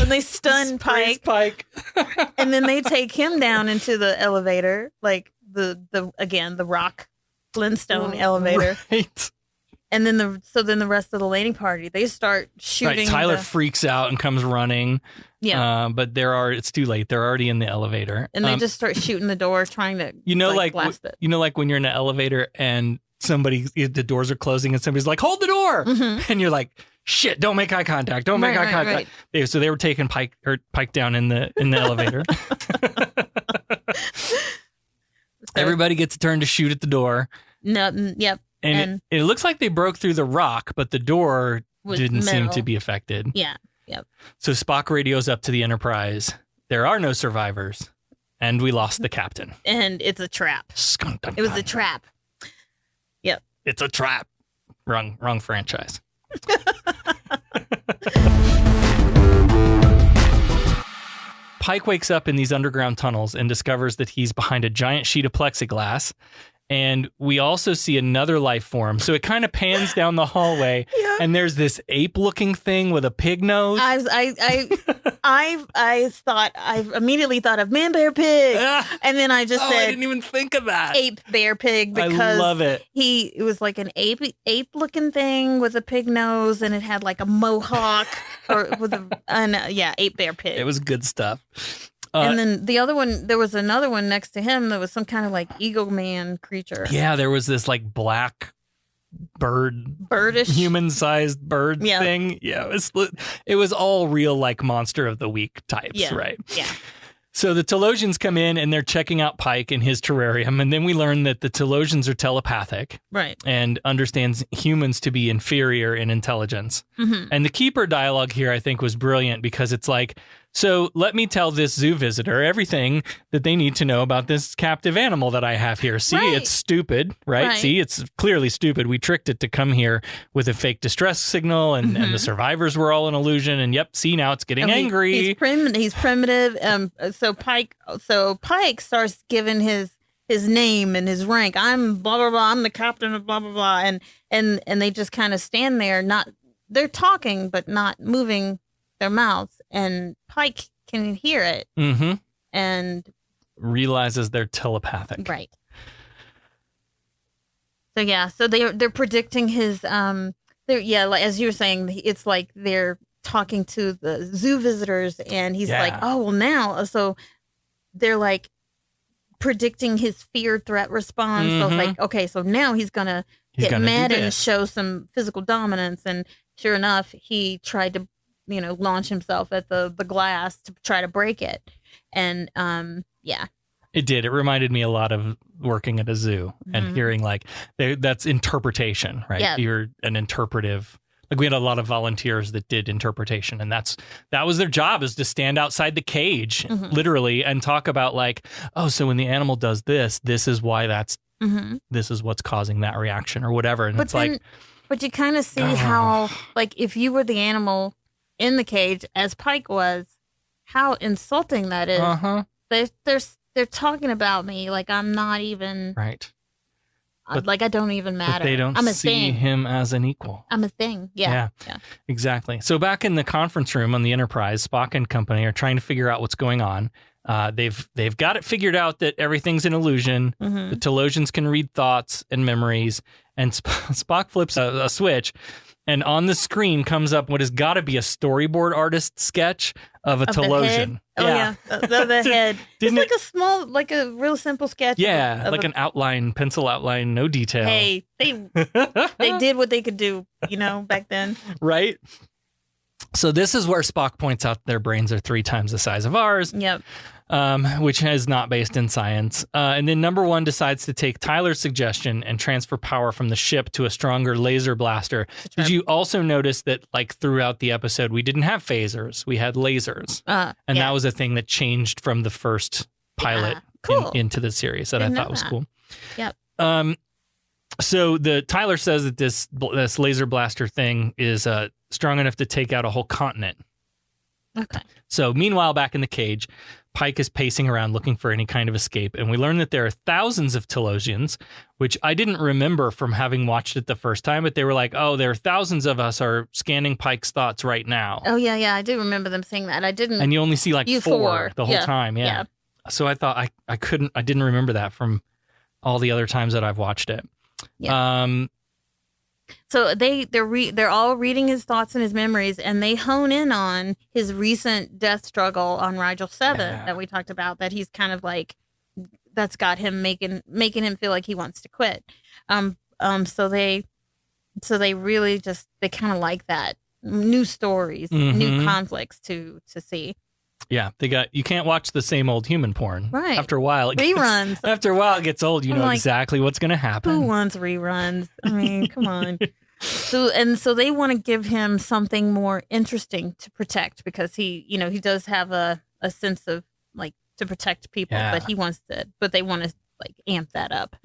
and they stun Sprays Pike. Pike. And then they take him down into the elevator, like the rock Flintstone elevator. Right. And then the rest of the landing party, they start shooting. Right. Tyler freaks out and comes running. Yeah. But it's too late. They're already in the elevator. And they just start shooting the door, trying to blast it. Like when you're in an elevator and the doors are closing and somebody's like, hold the door. Mm-hmm. And you're like, shit, don't make eye contact. Don't make eye contact. Right. So they were taking Pike down in the elevator. Everybody gets a turn to shoot at the door. No, yep. And it looks like they broke through the rock, but the door didn't seem to be affected. Yeah. Yep. So Spock radios up to the Enterprise. There are no survivors, and we lost the captain. And it's a trap. It was a trap. Yep. It's a trap. Wrong franchise. Pike wakes up in these underground tunnels and discovers that he's behind a giant sheet of plexiglass. And we also see another life form. So it kind of pans down the hallway, and there's this ape-looking thing with a pig nose. I immediately thought of man, bear, pig, and then I just said I didn't even think of that. Ape, bear, pig, because I love it. It was like an ape-looking thing with a pig nose, and it had like a mohawk ape, bear, pig. It was good stuff. And then there was another one next to him that was some kind of like eagle man creature. Yeah, there was this like black birdish, human-sized bird thing. Yeah, it was all real like Monster of the Week types, right? Yeah. So the Telosians come in and they're checking out Pike in his terrarium, and then we learn that the Telosians are telepathic, right, and understands humans to be inferior in intelligence. Mm-hmm. And the keeper dialogue here, I think, was brilliant because it's like, so let me tell this zoo visitor everything that they need to know about this captive animal that I have here. See, it's stupid, right? See, it's clearly stupid. We tricked it to come here with a fake distress signal, and the survivors were all an illusion. And see, now it's getting angry. He's primitive. So Pike starts giving his name and his rank. I'm blah blah blah. I'm the captain of blah blah blah. And they just kind of stand there, they're talking but not moving their mouths, and Pike can hear it and realizes they're telepathic. Right. So they're predicting his like, as you were saying, it's like they're talking to the zoo visitors, and he's like, oh well, now so they're like predicting his fear threat response. So it's like, okay, so now he's gonna get mad and show some physical dominance, and sure enough, he tried to launch himself at the glass to try to break it. And it did. It reminded me a lot of working at a zoo and hearing like that's interpretation, right? Yeah. You're an interpretive. Like we had a lot of volunteers that did interpretation, and that was their job, is to stand outside the cage literally and talk about like, oh, so when the animal does this is why this is what's causing that reaction or whatever. And but you kind of see how, like, if you were the animal in the cage, as Pike was, how insulting that is. They're talking about me like I'm not even right. Like I don't even matter. But they don't I'm a see thing. him as an equal. I'm a thing. Yeah. Exactly. So back in the conference room on the Enterprise, Spock and company are trying to figure out what's going on. They've got it figured out that everything's an illusion. The Telosians can read thoughts and memories, and Spock flips a switch, and on the screen comes up what has got to be a storyboard artist sketch of a Telosian. The head. It's like a real simple sketch. Yeah, an outline, pencil outline, no detail. Hey, they did what they could do, back then. Right? So this is where Spock points out their brains are 3 times the size of ours. Yep. Which is not based in science. And then number 1 decides to take Tyler's suggestion and transfer power from the ship to a stronger laser blaster. Did you also notice that, like, throughout the episode, we didn't have phasers, we had lasers. And that was a thing that changed from the first pilot into the series that I thought was cool. Yep. So Tyler says that this laser blaster thing is strong enough to take out a whole continent. Okay. So meanwhile, back in the cage, Pike is pacing around looking for any kind of escape, and we learn that there are thousands of Telosians, which I didn't remember from having watched it the first time, but they were like, oh, there are thousands of us are scanning Pike's thoughts right now. Oh, yeah, I do remember them saying that. I didn't. And you only see like four the whole time, yeah. So I thought I didn't remember that from all the other times that I've watched it. Yeah. So they're all reading his thoughts and his memories, and they hone in on his recent death struggle on Rigel 7 that we talked about. That he's kind of like, that's got him making him feel like he wants to quit. So they really just they kind of like that, new stories, new conflicts to see. Yeah, you can't watch the same old human porn. Right. After a while, reruns. After a while, it gets old. You know like, exactly what's going to happen. Who wants reruns? I mean, come on. So they want to give him something more interesting to protect because he does have a sense of like to protect people, but they want to like amp that up.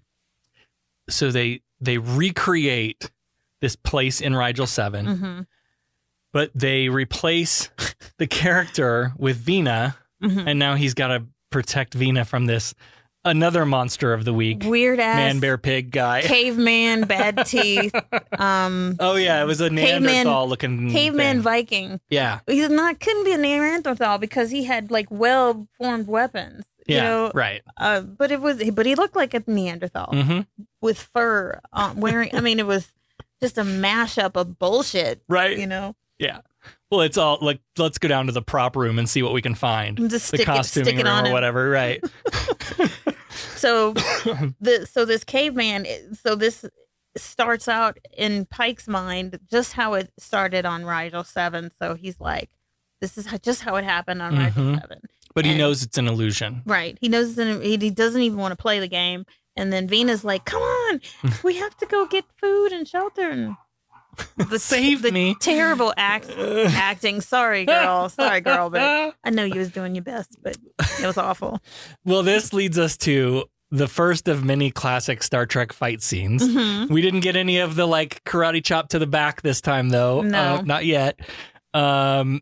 So they recreate this place in Rigel 7. Mm-hmm. But they replace the character with Vina, and now he's got to protect Vina from another monster of the week. Weird ass man, bear, pig guy. Caveman, bad teeth. Oh yeah, it was a Neanderthal looking caveman thing. Viking. Yeah. Couldn't be a Neanderthal because he had like well-formed weapons. Yeah, right. But he looked like a Neanderthal with fur wearing. I mean, it was just a mashup of bullshit. Right. Yeah. Well, it's all like, let's go down to the prop room and see what we can find. Just the costuming room on or whatever, right? So this caveman, this starts out in Pike's mind just how it started on Rigel 7. So he's like, this is just how it happened on Rigel 7. But he knows it's an illusion. Right. He knows he doesn't even want to play the game. And then Vina's like, come on, we have to go get food and shelter. And Save me. Terrible acting. Sorry, girl. But I know you was doing your best, but it was awful. Well, this leads us to the first of many classic Star Trek fight scenes. We didn't get any of the like karate chop to the back this time, though. No. Not yet. And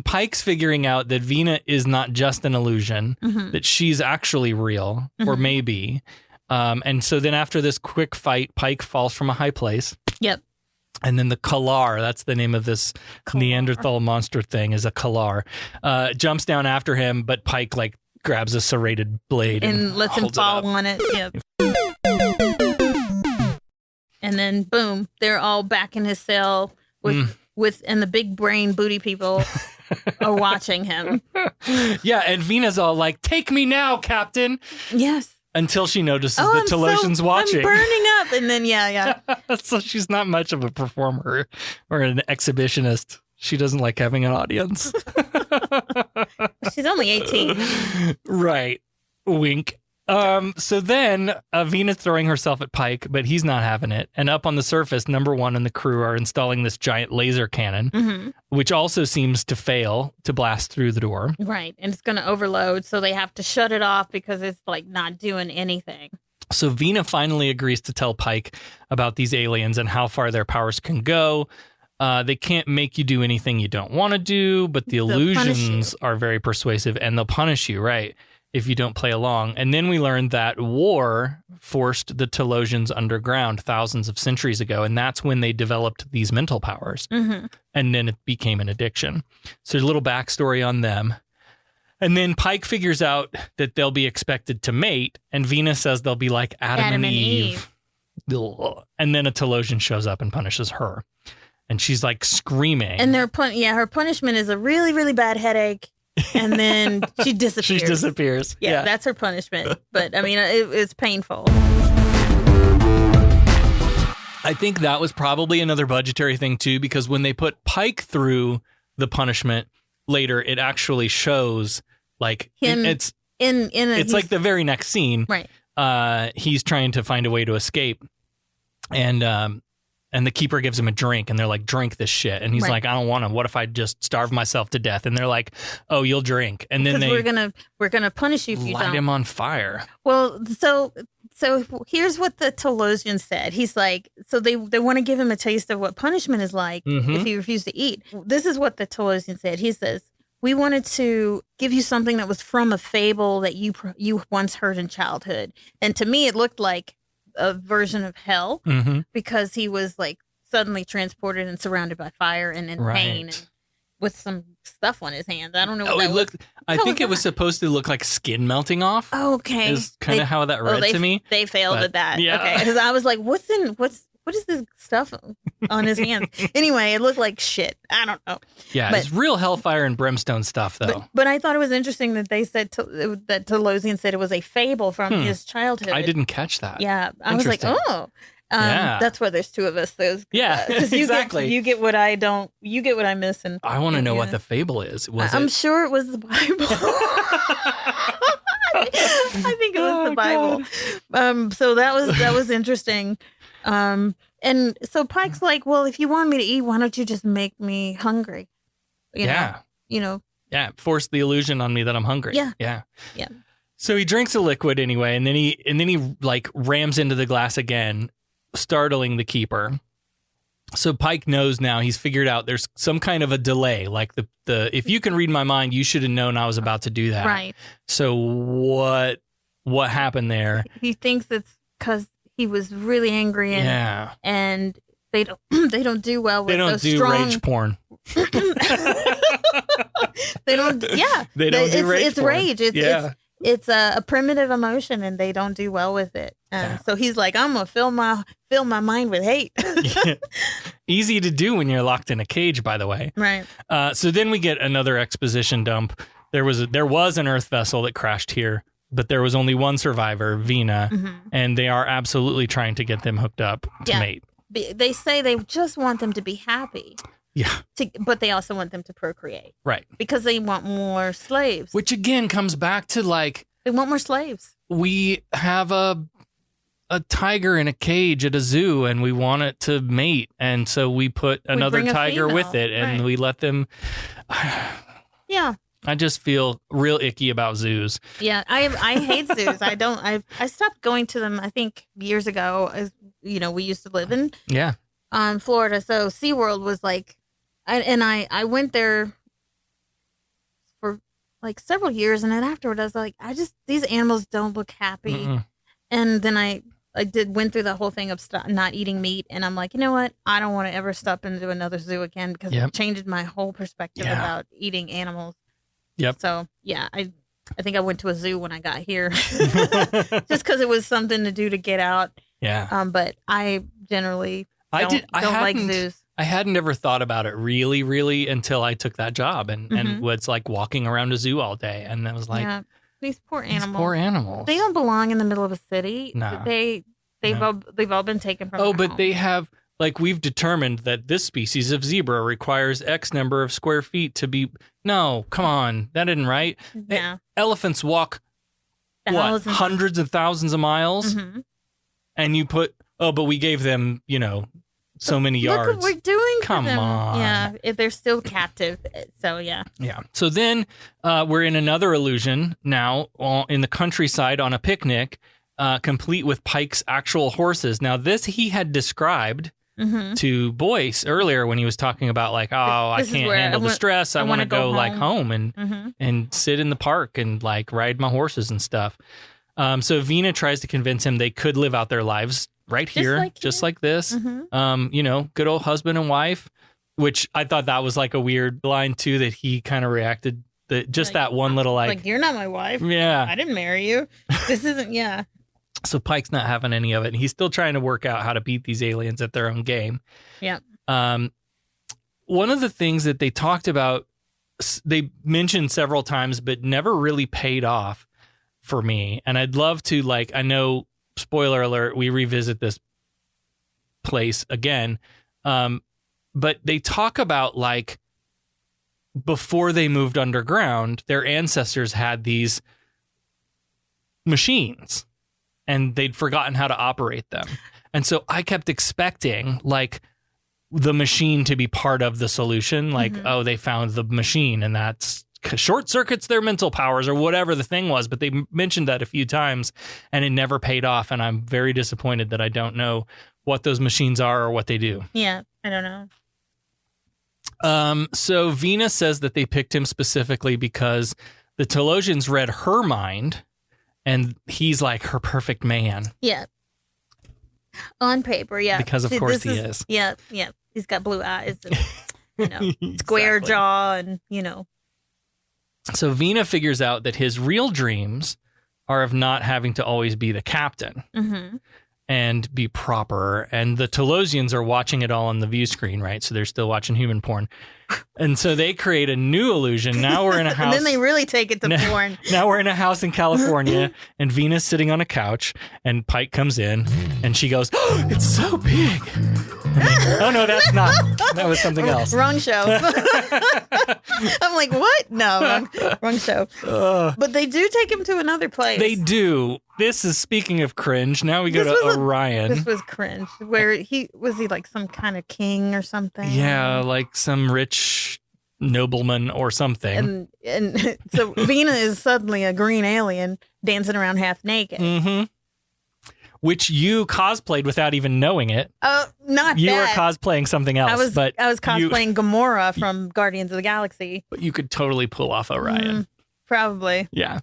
Pike's figuring out that Vina is not just an illusion, that she's actually real, or maybe. And so then after this quick fight, Pike falls from a high place. Yep. And then the Kalar, that's the name of this Neanderthal monster thing, is a Kalar, jumps down after him, but Pike like grabs a serrated blade and lets him fall on it. Yep. And then boom, they're all back in his cell and the big brain booty people are watching him. Yeah, and Vina's all like, "Take me now, Captain." Yes. Until she notices the Telosians watching. I'm burning up. And then, yeah. So she's not much of a performer or an exhibitionist. She doesn't like having an audience. She's only 18. Right. Wink. So then Vina's throwing herself at Pike, but he's not having it. And up on the surface, number one and the crew are installing this giant laser cannon, which also seems to fail to blast through the door. Right. And it's going to overload. So they have to shut it off because it's like not doing anything. So Vina finally agrees to tell Pike about these aliens and how far their powers can go. They can't make you do anything you don't want to do, but the illusions are very persuasive and they'll punish you, right? If you don't play along. And then we learned that war forced the Telosians underground thousands of centuries ago, and that's when they developed these mental powers. And then it became an addiction. So there's a little backstory on them. And then Pike figures out that they'll be expected to mate, and Vina says they'll be like Adam and Eve. And then a Telosian shows up and punishes her. And she's like screaming. And her punishment is a really, really bad headache. And then she disappears. Yeah, that's her punishment. But I mean, it's painful. I think that was probably another budgetary thing too, because when they put Pike through the punishment later, it actually shows like him. It's like the very next scene. Right. He's trying to find a way to escape, and the keeper gives him a drink, and they're like, drink this shit. And he's like, I don't want to. What if I just starve myself to death? And they're like, oh, you'll drink. And then we're gonna punish you if you don't. Light him on fire. Well, so here's what the Telosian said. He's like, so they want to give him a taste of what punishment is like if he refused to eat. This is what the Telosian said. He says, we wanted to give you something that was from a fable that you once heard in childhood. And to me, it looked like a version of hell because he was like suddenly transported and surrounded by fire and in pain and with some stuff on his hands. I don't know what that looked. I think it was supposed to look like skin melting off. Oh, okay. Is kind of how that read to me. They failed at that. Yeah. Okay. Because I was like, what is this stuff on his hands? Anyway, it looked like shit. I don't know. Yeah, it's real hellfire and brimstone stuff, though. But I thought it was interesting that they said that Talosian said it was a fable from his childhood. I didn't catch that. Yeah. I was like, oh. That's why there's two of us. Exactly. You get what I don't. You get what I miss. And I want to know what the fable is. I'm sure it was the Bible. I think it was the Bible. So that was interesting. And so Pike's like, well, if you want me to eat, why don't you just make me hungry? You know. Yeah. Force the illusion on me that I'm hungry. Yeah. So he drinks a liquid anyway, and then he like rams into the glass again, startling the keeper. So Pike knows now, he's figured out there's some kind of a delay. Like the if you can read my mind, you should have known I was about to do that. Right. So what happened there? He thinks it's because he was really angry and they don't do well with those strong... rage porn. They don't do rage it's porn. Rage. It's a primitive emotion and they don't do well with it. So he's like, I'm gonna fill my mind with hate. Easy to do when you're locked in a cage, by the way. Right. So then we get another exposition dump. There was an Earth vessel that crashed here, but there was only one survivor, Vina, and they are absolutely trying to get them hooked up to mate. They say they just want them to be happy. Yeah. But they also want them to procreate. Right. Because they want more slaves. Which again comes back to like... They want more slaves. We have a tiger in a cage at a zoo and we want it to mate. And so we put another tiger with it and we let them... Yeah. I just feel real icky about zoos. Yeah, I hate zoos. I stopped going to them, I think, years ago. As you know, we used to live in Florida. So SeaWorld was like, I went there for like several years. And then afterward, I was like, these animals don't look happy. And then I went through the whole thing of not eating meat. And I'm like, you know what? I don't want to ever stop into another zoo again because it changed my whole perspective about eating animals. Yep. So, yeah, I think I went to a zoo when I got here just because it was something to do to get out. Yeah. But I generally don't like zoos. I hadn't ever thought about it really, really until I took that job and was like walking around a zoo all day. And I was like, these poor animals. They don't belong in the middle of a city. No. They've all been taken from their but home. they have... Like, we've determined that this species of zebra requires X number of square feet to be... No, come on. That isn't right. Yeah. Elephants walk, hundreds of thousands of miles? And you put... Oh, but we gave them, so many yards. Look what we're doing Come for them. on. Yeah, if they're still captive. So, yeah. Yeah. So then we're in another illusion now in the countryside on a picnic, complete with Pike's actual horses. Now, this he had described... to Boyce earlier when he was talking about like, I can't handle the stress. I want to go like home and sit in the park and like ride my horses and stuff. So Vina tries to convince him they could live out their lives right here, just like this. Good old husband and wife, which I thought that was like a weird line too, that he kind of reacted that one little like, you're not my wife. Yeah. I didn't marry you. This isn't, So Pike's not having any of it. And he's still trying to work out how to beat these aliens at their own game. Yeah. One of the things that they talked about, they mentioned several times, but never really paid off for me. And I'd love to, I know, spoiler alert, we revisit this place again. But they talk about, before they moved underground, their ancestors had these machines. And they'd forgotten how to operate them. And so I kept expecting, the machine to be part of the solution. They found the machine and that's short circuits their mental powers or whatever the thing was. But they mentioned that a few times and it never paid off. And I'm very disappointed that I don't know what those machines are or what they do. Yeah, I don't know. So Vina says that they picked him specifically because the Telosians read her mind, and he's like her perfect man. Yeah. On paper, yeah. Because, of course, he is. Yeah, yeah. He's got blue eyes and, square jaw and, So Vina figures out that his real dreams are of not having to always be the captain and be proper. And the Telosians are watching it all on the view screen, right? So they're still watching human porn. And so they create a new illusion. Now we're in a house. And then they really take it to porn. Now we're in a house in California, and Vina's sitting on a couch, and Pike comes in, and she goes, "Oh, it's so big." Oh, no, that's not. That was something else. Wrong show. I'm like, what? No, wrong show. But they do take him to another place. They do. This is, speaking of cringe, now we go to Orion. This was cringe. Where he like some kind of king or something. Yeah, like some rich nobleman or something. And so Vina is suddenly a green alien dancing around half naked. Mm-hmm. Which you cosplayed without even knowing it. Oh, not you that. were cosplaying something else. I was cosplaying Gamora from Guardians of the Galaxy. But you could totally pull off Orion. Probably. Yeah.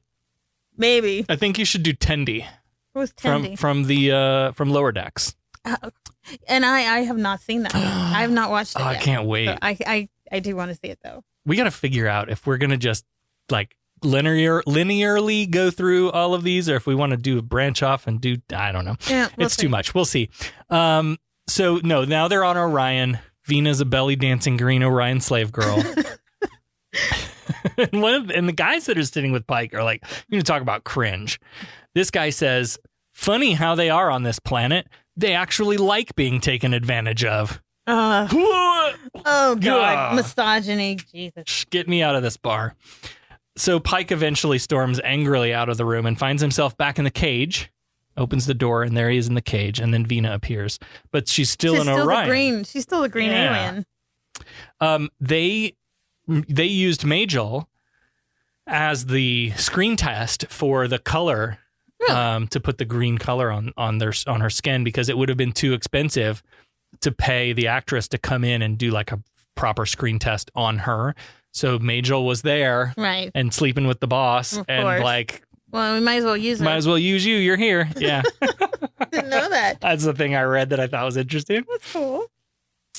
Maybe. I think you should do Tendi. Who's Tendi? From Lower Decks. And I have not seen that. I have not watched it yet. I can't wait. So I do want to see it though. We got to figure out if we're going to just like linearly go through all of these, or if we want to do a branch off and do, I don't know. Yeah, it's too much. We'll see. So no, now they're on Orion. Vina's a belly dancing green Orion slave girl. and the guys that are sitting with Pike are like, you know, talk about cringe. This guy says, funny how they are on this planet. They actually like being taken advantage of. Oh God, misogyny, Jesus. Get me out of this bar. So Pike eventually storms angrily out of the room and finds himself back in the cage, opens the door, and there he is in the cage, and then Vina appears. But she's still in Orion. She's still a green alien. They used Majel as the screen test for the color, to put the green color on her skin, because it would have been too expensive to pay the actress to come in and do like a proper screen test on her. So Majel was there, right, and sleeping with the boss, of and course. like, well, we might as well use her. Might as well use you. You're here. Yeah. Didn't know that. That's the thing I read that I thought was interesting. That's cool.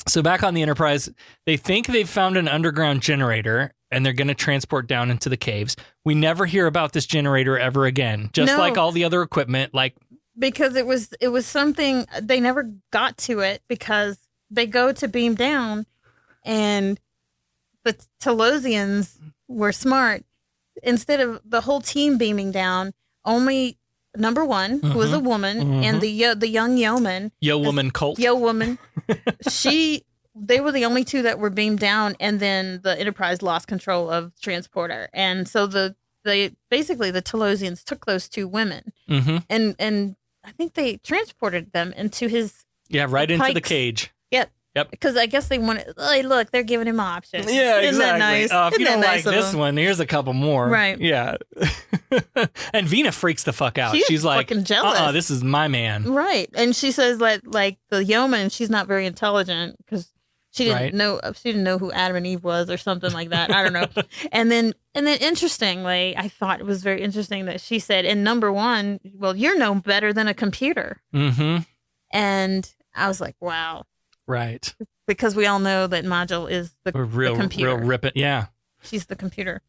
So back on the Enterprise, they think they've found an underground generator, and they're going to transport down into the caves. We never hear about this generator ever again, just like all the other equipment. Like, because it was something they never got to it, because they go to beam down, and the Telosians were smart. Instead of the whole team beaming down, only number one, who was a woman, and the young yeoman. Cult. Yo woman. They were the only two that were beamed down, and then the Enterprise lost control of the transporter. And so basically the Telosians took those two women, and I think they transported them into his into the cage. Yep. Because I guess they wanted. Hey, look, they're giving him options. Yeah, exactly. Isn't that nice? If you don't like this one, here's a couple more. Right. Yeah. And Vina freaks the fuck out. She's like, fucking jealous. This is my man. Right. And she says like the yeoman, she's not very intelligent because she didn't know who Adam and Eve was or something like that. I don't know. And then interestingly, I thought it was very interesting that she said, in number one, well, you're no better than a computer. Mm-hmm. And I was like, wow. Right. Because we all know that Majel is the computer. Real rip it. Yeah. She's the computer.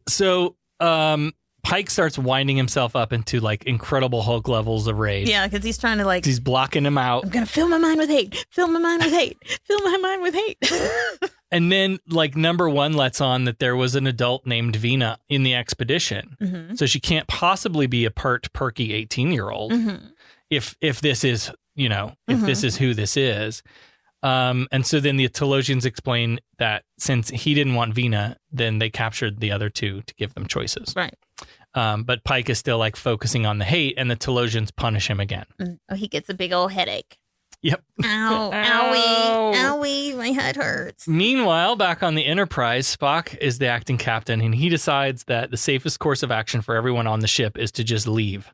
So Pike starts winding himself up into like Incredible Hulk levels of rage. Yeah, because he's trying to he's blocking him out. I'm going to fill my mind with hate. Fill my mind with hate. Fill my mind with hate. And then like number one lets on that there was an adult named Vina in the expedition. Mm-hmm. So she can't possibly be a perky 18-year-old if this is, if this is who this is. And so then the Telosians explain that since he didn't want Vina, then they captured the other two to give them choices. Right. But Pike is still like focusing on the hate, and the Telosians punish him again. Oh, he gets a big old headache. Yep. Ow, owie, owie, my head hurts. Meanwhile, back on the Enterprise, Spock is the acting captain, and he decides that the safest course of action for everyone on the ship is to just leave.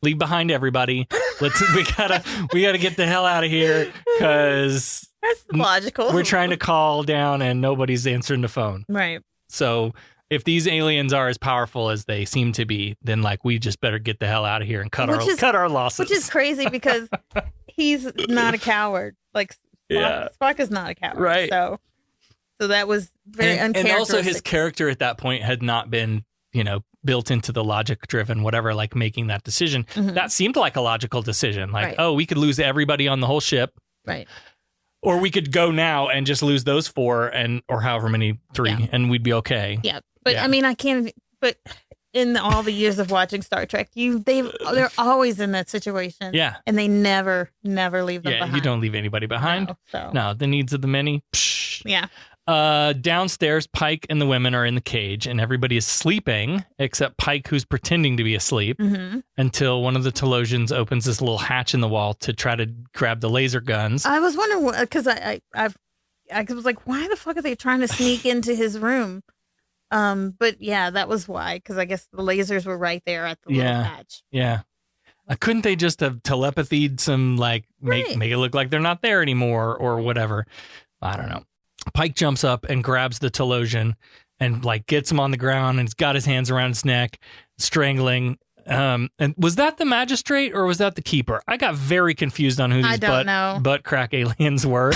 Leave behind everybody. We gotta get the hell out of here, because That's logical. We're trying to call down and nobody's answering the phone. Right. So if these aliens are as powerful as they seem to be, then like we just better get the hell out of here and cut our losses. Which is crazy because he's not a coward. Like Spock is not a coward. Right. So that was very uncharacteristic. And also his character at that point had not been, built into the logic driven, whatever, like making that decision. Mm-hmm. That seemed like a logical decision. Like, Right. oh, we could lose everybody on the whole ship. Right. Or we could go now and just lose those 4 or however many 3 and we'd be okay. Yeah. But I mean, I can't, but in all the years of watching Star Trek, they're always in that situation. Yeah. And they never leave them behind. You don't leave anybody behind. No, the needs of the many. Psh. Yeah. Downstairs, Pike and the women are in the cage and everybody is sleeping except Pike, who's pretending to be asleep until one of the Telosians opens this little hatch in the wall to try to grab the laser guns. I was wondering, because I was like, why the fuck are they trying to sneak into his room? But yeah, that was why, because I guess the lasers were right there at the little hatch. Yeah. Couldn't they just have telepathied some, like, make it look like they're not there anymore or whatever? I don't know. Pike jumps up and grabs the Telosian and, like, gets him on the ground and he's got his hands around his neck, strangling. And was that the magistrate or was that the keeper? I got very confused on who these butt crack aliens were.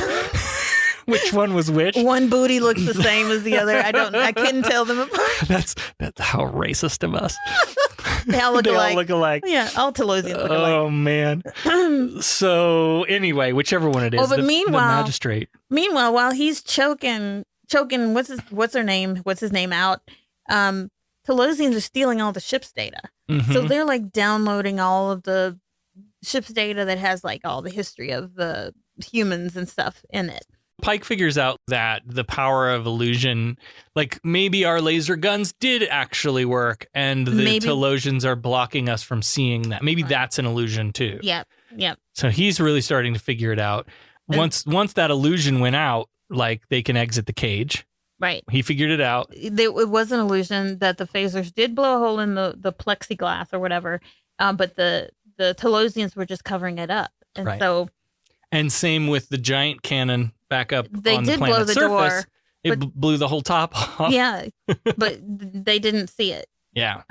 Which one was which? One booty looks the same as the other. I couldn't tell them apart. That's how racist of us. They all look alike. All look alike. Yeah, all Telosians look alike. Oh man. So anyway, whichever one it is, but the magistrate. Meanwhile, while he's choking, what's his name out? Telosians are stealing all the ship's data. So they're like downloading all of the ship's data that has like all the history of the humans and stuff in it. Pike figures out that the power of illusion, like maybe our laser guns did actually work and the Telosians are blocking us from seeing that. Maybe that's an illusion too. Yep. So he's really starting to figure it out. Once that illusion went out, like they can exit the cage. Right. He figured it out. It was an illusion that the phasers did blow a hole in the plexiglass or whatever, but the Telosians were just covering it up. And so... And same with the giant cannon back up they on did the planet's blow the surface. door. It blew the whole top off. Yeah, but they didn't see it. Yeah.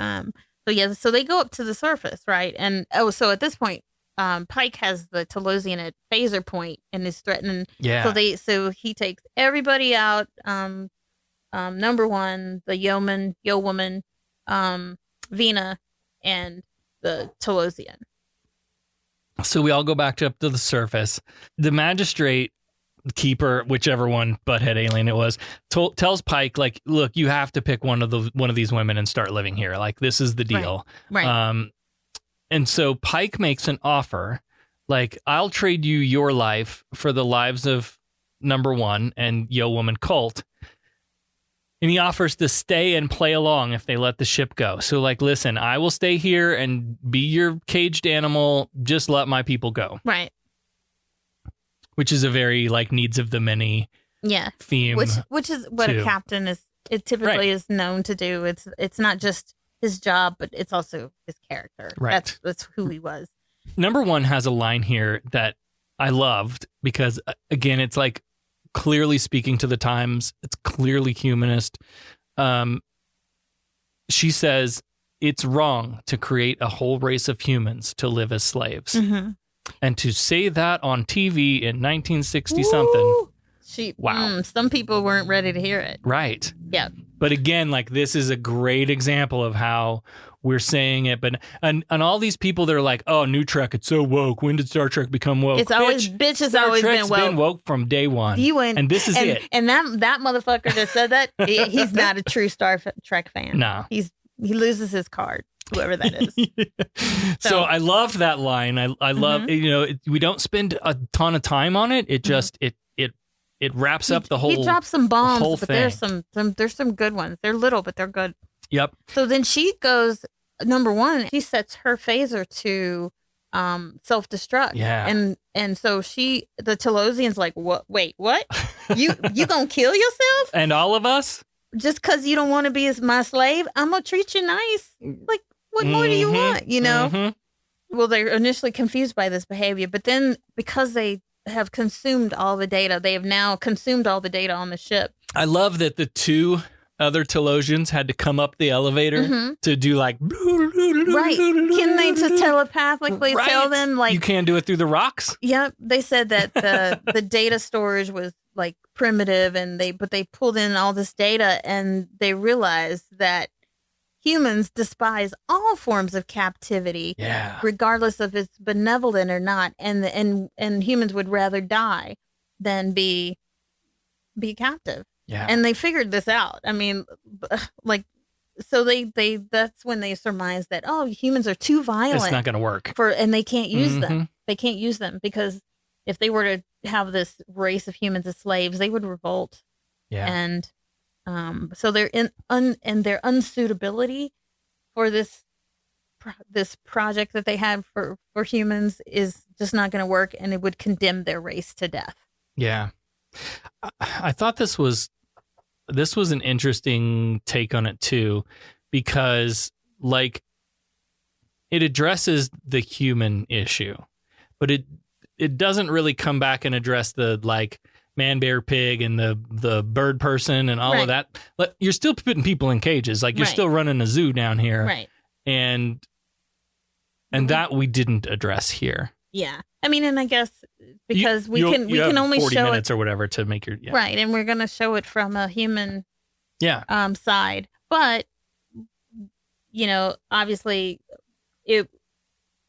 So they go up to the surface, right? And so at this point, Pike has the Telosian at phaser point and is threatening. Yeah. So he takes everybody out. Number one, the Yo-woman, Vina, and the Telosian. So we all go back up to the surface. The magistrate, keeper, whichever one butthead alien it was, tells Pike, like, look, you have to pick one of these women and start living here. Like, this is the deal. Right. And so Pike makes an offer, like, I'll trade you your life for the lives of number one and Yo-woman Colt. And he offers to stay and play along if they let the ship go. So, like, listen, I will stay here and be your caged animal. Just let my people go. Right. Which is a very, like, needs of the many theme. Which is what a captain is. It typically is known to do. It's not just his job, but it's also his character. Right. That's who he was. Number one has a line here that I loved because, again, it's like, clearly speaking to the times. It's clearly humanist. She says, it's wrong to create a whole race of humans to live as slaves. Mm-hmm. And to say that on TV in 1960 something. Wow. Some people weren't ready to hear it. Right. Yeah. But again, like, this is a great example of how we're saying it. But and all these people that are like, oh, new Trek, it's so woke. When did Star Trek become woke? It's always has always been woke. Star Trek's been woke from day one. And this is it. And that motherfucker that said that, he's not a true Star Trek fan. No. He loses his card, whoever that is. So I loved that line. I love, we don't spend a ton of time on it. It just, it wraps up the whole He drops some bombs, but thing. there's some good ones. They're little, but they're good. Yep. So then she goes, number one, she sets her phaser to self-destruct. Yeah. And so the Telosian's like, what? Wait, what? You gonna kill yourself? And all of us? Just because you don't want to be my slave? I'm gonna treat you nice. Like, what more do you want? You know? Mm-hmm. Well, they're initially confused by this behavior, but then because they have consumed all the data. They have now consumed all the data on the ship. I love that the two other Telosians had to come up the elevator to do like Right. Can they just telepathically tell them like you can't do it through the rocks? Yep. They said that the data storage was like primitive but they pulled in all this data and they realized that humans despise all forms of captivity, regardless of if it's benevolent or not, and humans would rather die than be captive. Yeah. And they figured this out. I mean, like, so they that's when they surmised that, humans are too violent. It's not going to work. And they can't use them. They can't use them because if they were to have this race of humans as slaves, they would revolt. Yeah. And so their their unsuitability for this project that they had for humans is just not going to work, and it would condemn their race to death. Yeah. I thought this was an interesting take on it too, because like it addresses the human issue, but it doesn't really come back and address the like man, bear, pig, and the bird person and all of that. But you're still putting people in cages. Like you're still running a zoo down here. Right. And that we didn't address here. Yeah. I mean, and I guess because we can only 40 show minutes it or whatever to make your right, and we're going to show it from a human side. But obviously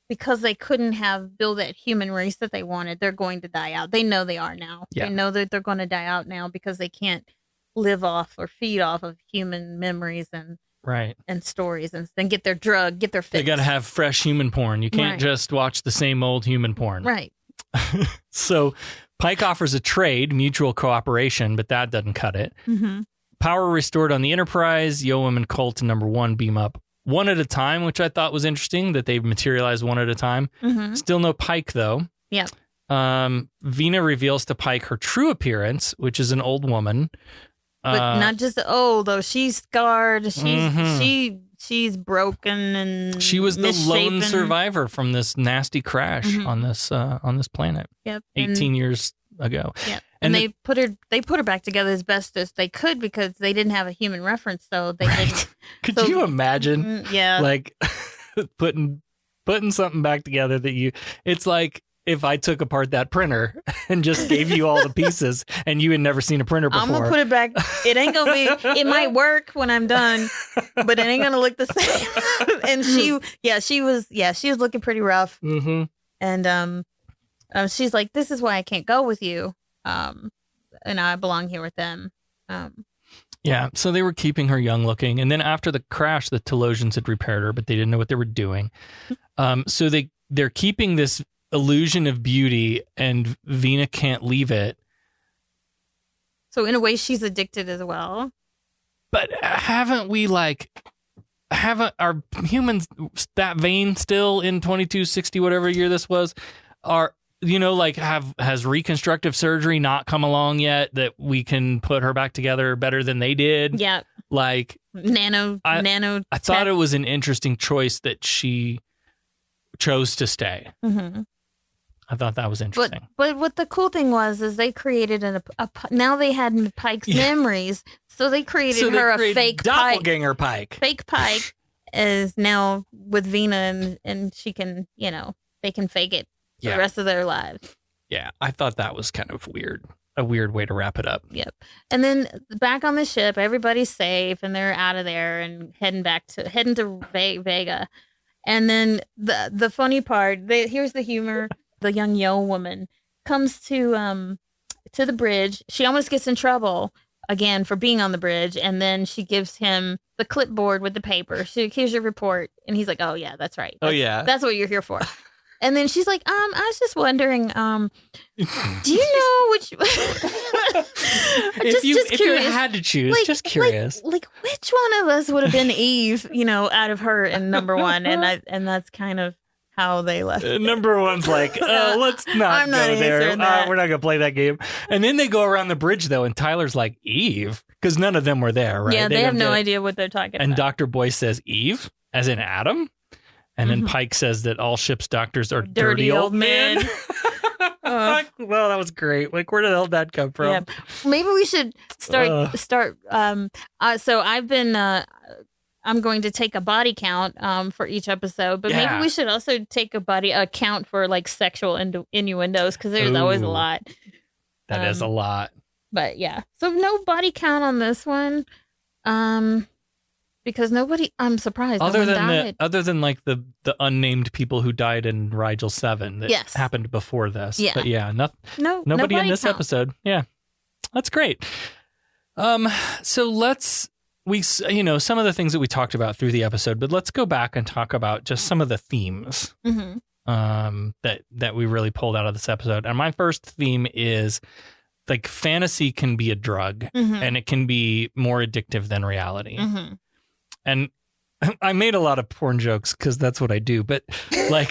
because they couldn't have built that human race that they wanted, they're going to die out. They know they are now. Yeah. They know that they're going to die out now because they can't live off or feed off of human memories and stories and then get their drug, get their fix. They got to have fresh human porn. You can't just watch the same old human porn. Right. So Pike offers a trade, mutual cooperation, but that doesn't cut it. Mm-hmm. Power restored on the Enterprise. Yoam and Colt and number 1 beam up one at a time, which I thought was interesting that they've materialized one at a time. Mm-hmm. Still no Pike, though. Yeah. Vina reveals to Pike her true appearance, which is an old woman. But not just old, though. She's scarred. She's broken and she was the misshapen. lone survivor from this nasty crash on this planet. Yep. 18 years ago. Yep. And they put her back together as best as they could because they didn't have a human reference, so they didn't. Could you imagine? Yeah. Like putting something back together it's like if I took apart that printer and just gave you all the pieces and you had never seen a printer before. I'm going to put it back. It ain't going to be, it might work when I'm done, but it ain't going to look the same. And she was looking pretty rough. Mm-hmm. And she's like, this is why I can't go with you. And I belong here with them. Yeah, so they were keeping her young looking. And then after the crash, the Telosians had repaired her, but they didn't know what they were doing. So they're keeping this illusion of beauty, and Vina can't leave it. So in a way, she's addicted as well. But haven't our humans that vain still in 2260, whatever year this was, has reconstructive surgery not come along yet that we can put her back together better than they did? Yeah. Like nano. I thought it was an interesting choice that she chose to stay. Mm-hmm. I thought that was interesting. But what the cool thing was is they created now they had Pike's memories, so they created a fake doppelganger Pike. Fake Pike is now with Vina, and she can, they can fake it for the rest of their lives. Yeah, I thought that was kind of weird. A weird way to wrap it up. Yep. And then back on the ship, everybody's safe and they're out of there and heading to Vega. And then the funny part, here's the humor. The young woman comes to the bridge. She almost gets in trouble again for being on the bridge, and then she gives him the clipboard with the paper. Here's your report, and he's like, "Oh yeah, that's right. That's what you're here for." And then she's like, I was just wondering, do you know which? If you had to choose, just curious, like which one of us would have been Eve? Out of her and number 1, and that's kind of how they left. Number 1's like, let's not go there. We're not going to play that game. And then they go around the bridge, though, and Tyler's like, Eve? Because none of them were there, right? Yeah, they have no idea what they're talking about. And Dr. Boyce says, Eve? As in Adam? And then Pike says that all ship's doctors are dirty old men. Well, that was great. Like, where the hell did that come from? Yeah. Maybe we should start. So I've been. I'm going to take a body count for each episode, but maybe we should also take a count for like sexual innuendos, because there's always a lot. That is a lot. But yeah, so no body count on this one, because nobody. I'm surprised. Other than like the unnamed people who died in Rigel 7 that happened before this. Yeah. But yeah, nobody in this count. episode. Yeah, that's great. So some of the things that we talked about through the episode, but let's go back and talk about just some of the themes that we really pulled out of this episode. And my first theme is like fantasy can be a drug, and it can be more addictive than reality. And I made a lot of porn jokes because that's what I do, but like,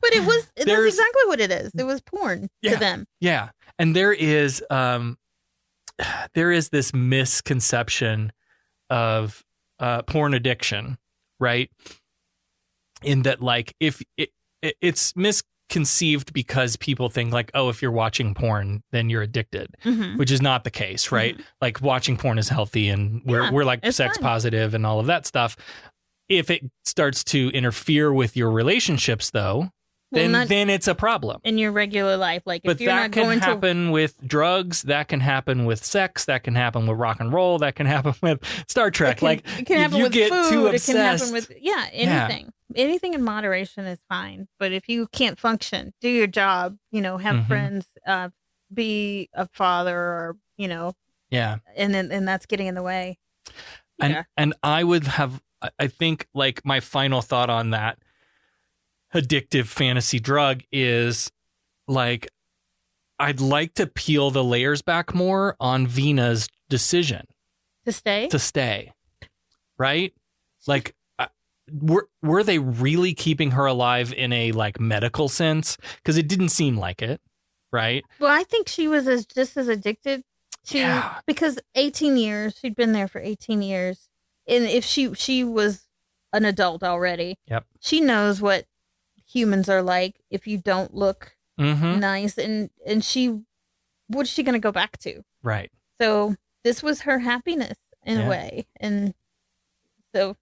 but that's exactly what it is. It was porn to them. Yeah. And there is this misconception of porn addiction, right? In that, like, if it's misconceived because people think like, oh, if you're watching porn, then you're addicted, which is not the case, right? Like, watching porn is healthy, and we're like sex positive and all of that stuff. If it starts to interfere with your relationships, though, then it's a problem in your regular life. Like, but if you're that not going can happen with drugs, that can happen with sex, that can happen with rock and roll, that can happen with Star Trek. It can happen with get food, too it can happen obsessed, with anything. Anything in moderation is fine. But if you can't function, do your job, have friends, be a father, or and that's getting in the way. And I would have, I think, like, my final thought on that addictive fantasy drug is, like, I'd like to peel the layers back more on Vina's decision to stay, right? Like, were they really keeping her alive in a like medical sense? Because it didn't seem like it, right? Well, I think she was just as addicted to, because 18 years, she'd been there for 18 years, and if she was an adult already, she knows what humans are like if you don't look nice, and what's she gonna go back to? Right. So this was her happiness in a way, and so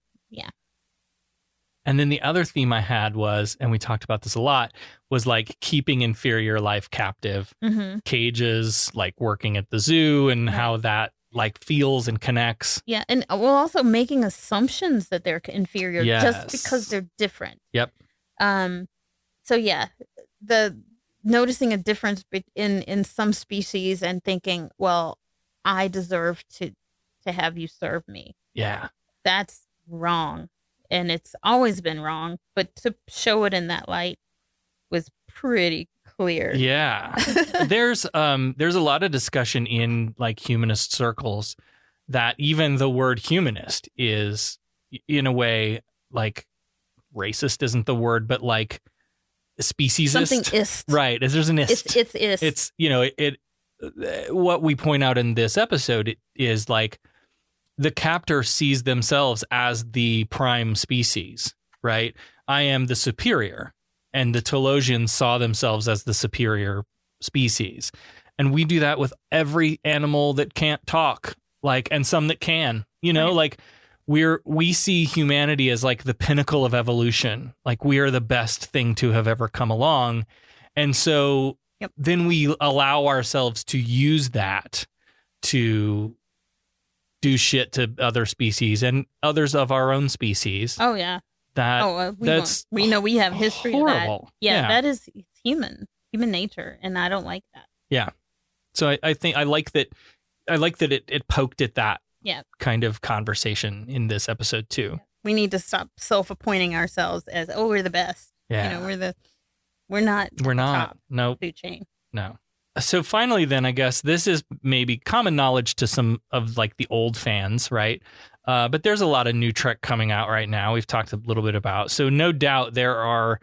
And then the other theme I had was, and we talked about this a lot, was like keeping inferior life captive. Cages, like working at the zoo, and how that like feels and connects. Yeah, and also making assumptions that they're inferior just because they're different. Yep. So the noticing a difference in some species and thinking, well, I deserve to have you serve me. Yeah. That's wrong. And it's always been wrong, but to show it in that light was pretty clear. Yeah. There's a lot of discussion in like humanist circles that even the word humanist is in a way like racist isn't the word, but like speciesist. Something ist. Right. There's an ist. It's ist. It's, what we point out in this episode is like the captor sees themselves as the prime species, right? I am the superior, and the Telosians saw themselves as the superior species. And we do that with every animal that can't talk, like, and some that can, like we see humanity as like the pinnacle of evolution. Like, we are the best thing to have ever come along. And so then we allow ourselves to use that to do shit to other species and others of our own species. Oh yeah. We know we have history horrible. Of that. Yeah, that is human nature, and I don't like that. Yeah. So I think I like that it poked at that kind of conversation in this episode too. We need to stop self-appointing ourselves as, oh, we're the best. Yeah. We're not top no food chain. No. So finally, then, I guess this is maybe common knowledge to some of like the old fans, right? But there's a lot of new Trek coming out right now. We've talked a little bit about. So no doubt there are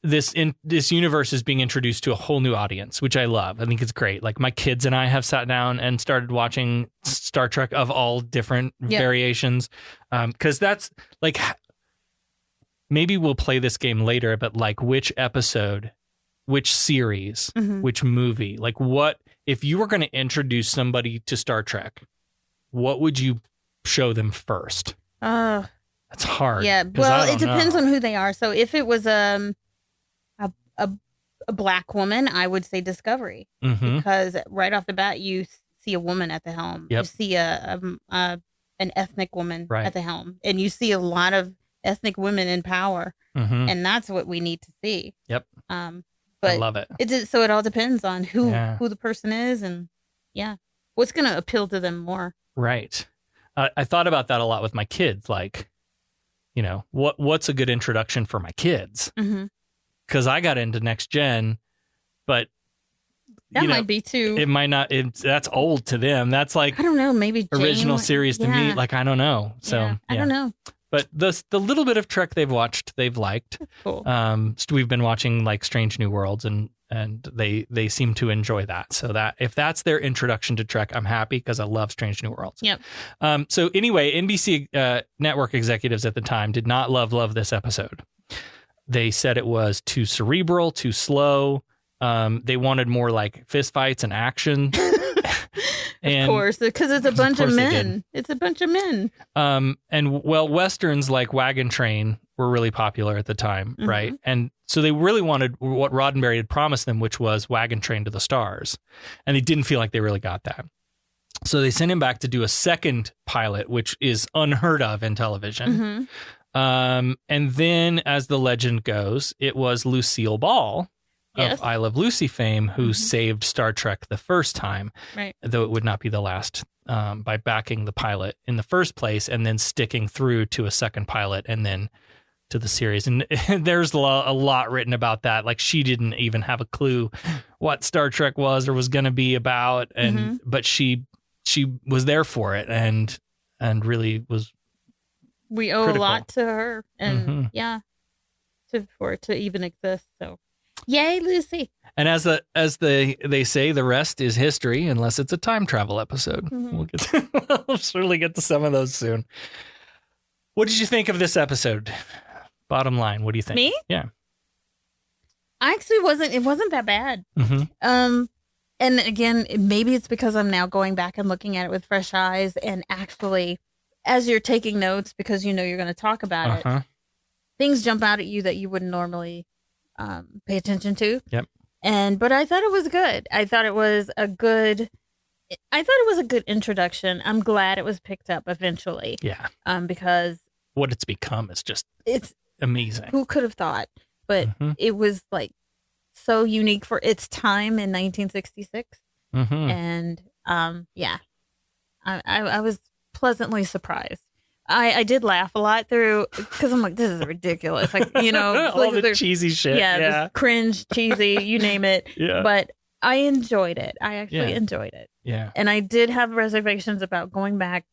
this universe is being introduced to a whole new audience, which I love. I think it's great. Like, my kids and I have sat down and started watching Star Trek of all different variations, because that's like, maybe we'll play this game later, but like, which episode which series, which movie, like what, if you were going to introduce somebody to Star Trek, what would you show them first? That's hard. Yeah. Well, it depends on who they are. So if it was a black woman, I would say Discovery, because right off the bat, you see a woman at the helm. Yep. You see an ethnic woman Right. at the helm, and you see a lot of ethnic women in power, and that's what we need to see. Yep. But I love it. So it all depends on who the person is, and what's going to appeal to them more. Right. I thought about that a lot with my kids. Like, you know, what's a good introduction for my kids? Because I got into Next Gen, but that might be too. It might not. That's old to them. That's like, I don't know. Maybe original series to me. Like, I don't know. So I don't know. But the little bit of Trek they've watched, they've liked. Cool. We've been watching like Strange New Worlds, and they seem to enjoy that. So that if that's their introduction to Trek, I'm happy because I love Strange New Worlds. Yep. So anyway, NBC network executives at the time did not love this episode. They said it was too cerebral, too slow. They wanted more like fistfights and action. Of course, because it's a bunch of men. It's a bunch of men. And well, Westerns like Wagon Train were really popular at the time, right? And so they really wanted what Roddenberry had promised them, which was Wagon Train to the Stars. And they didn't feel like they really got that. So they sent him back to do a second pilot, which is unheard of in television. And then, as the legend goes, it was Lucille Ball of I Love Lucy fame who saved Star Trek the first time, though it would not be the last, by backing the pilot in the first place and then sticking through to a second pilot and then to the series. And there's a lot written about that. Like, she didn't even have a clue what Star Trek was or was going to be about, and but she was there for it and really was. We owe critical. a lot to her, and for it to even exist. So, yay, Lucy! And as they say, the rest is history, unless it's a time travel episode. We'll surely get to some of those soon. What did you think of this episode? Bottom line, what do you think? Me? Yeah, I actually wasn't. It wasn't that bad. And again, maybe it's because I'm now going back and looking at it with fresh eyes, and actually, as you're taking notes because you know you're going to talk about it, things jump out at you that you wouldn't normally pay attention to. Yep. But I thought it was good. I thought it was a good introduction. I'm glad it was picked up eventually. Yeah. Because what it's become is it's amazing. Who could have thought? But it was like so unique for its time in 1966. And I was pleasantly surprised. I did laugh a lot through because I'm like, this is ridiculous. Like, you know, all the cheesy shit. Yeah. Cringe, cheesy, you name it. Yeah. But I enjoyed it. I actually enjoyed it. Yeah. And I did have reservations about going back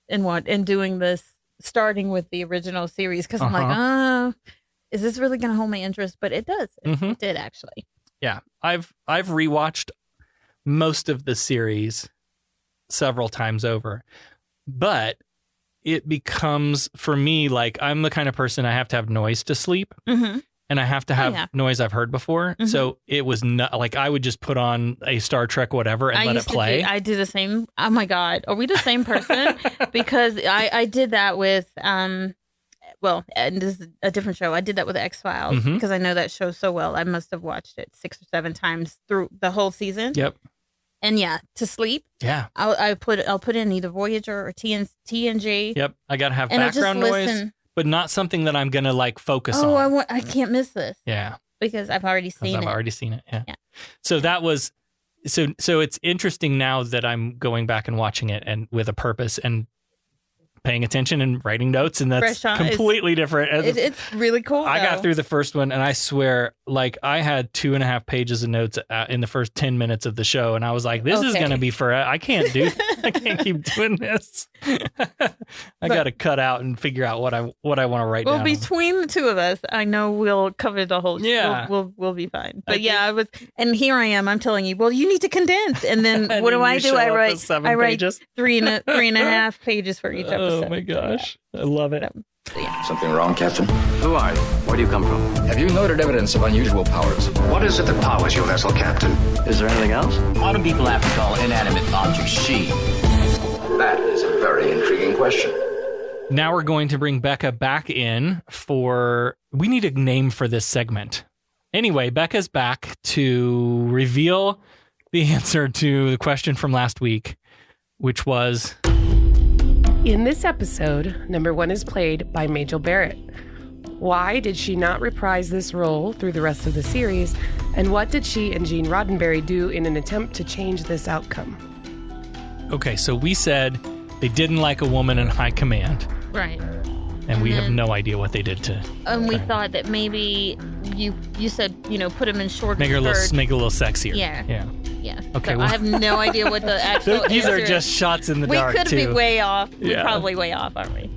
and doing this, starting with the original series, because I'm like, is this really going to hold my interest? But it does. It did actually. Yeah. I've rewatched most of the series several times over, but it becomes, for me, like, I'm the kind of person I have to have noise to sleep, and I have to have noise I've heard before. So it was not like I would just put on a Star Trek whatever and let it play. I do the same. Oh my God, are we the same person? Because I did that with and this is a different show. I did that with X-Files because I know that show so well. I must have watched it 6 or 7 times through the whole season. Yep. And to sleep. Yeah. I'll put in either Voyager or TNG. Yep. I gotta have background noise, but not something that I'm gonna like focus on. I can't miss this. Yeah. Because I've already seen it. I've already seen it. Yeah. So that was so it's interesting now that I'm going back and watching it and with a purpose and paying attention and writing notes, and that's completely different. It's really cool. I got through the first one, and I swear, like, I had 2.5 pages of notes in the first 10 minutes of the show, and I was like, "This is going to be forever. I can't keep doing this. I got to cut out and figure out what I want to write down." Well, between the two of us, I know we'll cover the whole. Yeah, we'll be fine. But I was, and here I am. I'm telling you, well, you need to condense, and then what do? I write 3.5 pages for each episode. Oh my gosh. I love it. Something wrong, Captain? Who are you? Where do you come from? Have you noted evidence of unusual powers? What is it that powers your vessel, Captain? Is there anything else? Modern people have to call inanimate objects she. That is a very intriguing question. Now we're going to bring Becca back in for... We need a name for this segment. Anyway, Becca's back to reveal the answer to the question from last week, which was... In this episode, number 1 is played by Majel Barrett. Why did she not reprise this role through the rest of the series? And what did she and Gene Roddenberry do in an attempt to change this outcome? Okay, so we said they didn't like a woman in high command. Right. And we have no idea what they did to... And we thought that maybe you said, put him in short Make it a little sexier. Yeah. Yeah. Okay. So I have no idea what the actual These answer are just shots in the we dark, could too. be way off. Yeah. We're probably way off, aren't we?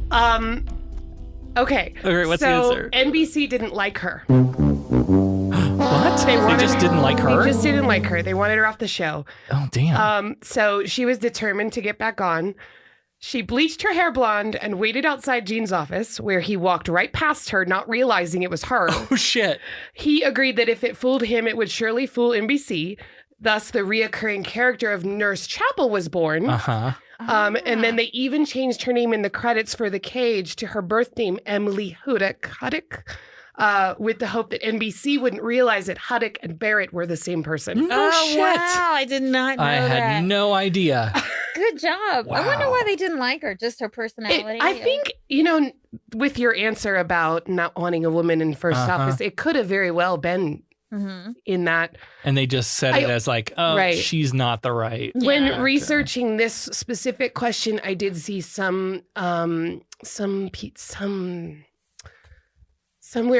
Okay. Okay, what's the answer? NBC didn't like her. What? They just didn't like her? They just didn't like her. They wanted her off the show. Oh, damn. So she was determined to get back on. She bleached her hair blonde and waited outside Gene's office, where he walked right past her, not realizing it was her. Oh, shit. He agreed that if it fooled him, it would surely fool NBC. Thus, the reoccurring character of Nurse Chapel was born. Uh-huh. And then they even changed her name in the credits for The Cage to her birth name, Emily Hudek, with the hope that NBC wouldn't realize that Hudek and Barrett were the same person. Shit. Wow. I did not know I that. had no idea. Good job. Wow. I wonder why they didn't like her. Just her personality. I think, with your answer about not wanting a woman in first office, it could have very well been in that. And they just said it as like, oh, right. She's not the right. When researching this specific question, I did see somewhere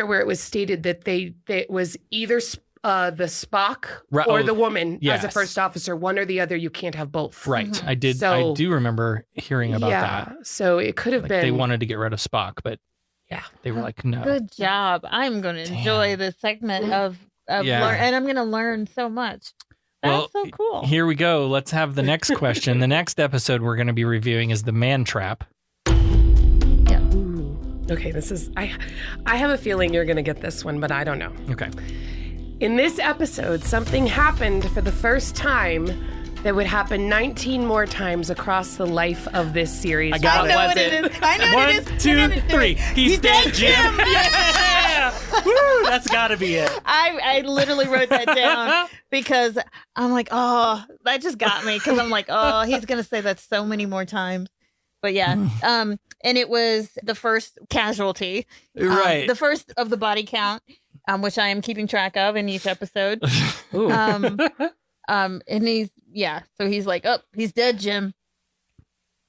where it was stated that it was either the Spock or the woman as a first officer, one or the other. You can't have both. Right. I do remember hearing about that. So it could have been. They wanted to get rid of Spock, but they were like, no. Good job. I'm going to enjoy this segment of and I'm going to learn so much. That's so cool. Here we go. Let's have the next question. The next episode we're going to be reviewing is The Man Trap. Yeah. Okay, this is... I have a feeling you're going to get this one, but I don't know. Okay. In this episode, something happened for the first time that would happen 19 more times across the life of this series. I know what it is. I know what it is. 1, 2, 3. He's dead, Jim. Yeah. Woo, that's got to be it. I literally wrote that down because I'm like, oh, that just got me. Because I'm like, oh, he's going to say that so many more times. But yeah. And it was the first casualty. Right. The first of the body count, which I am keeping track of in each episode. And so he's like, oh, he's dead, Jim.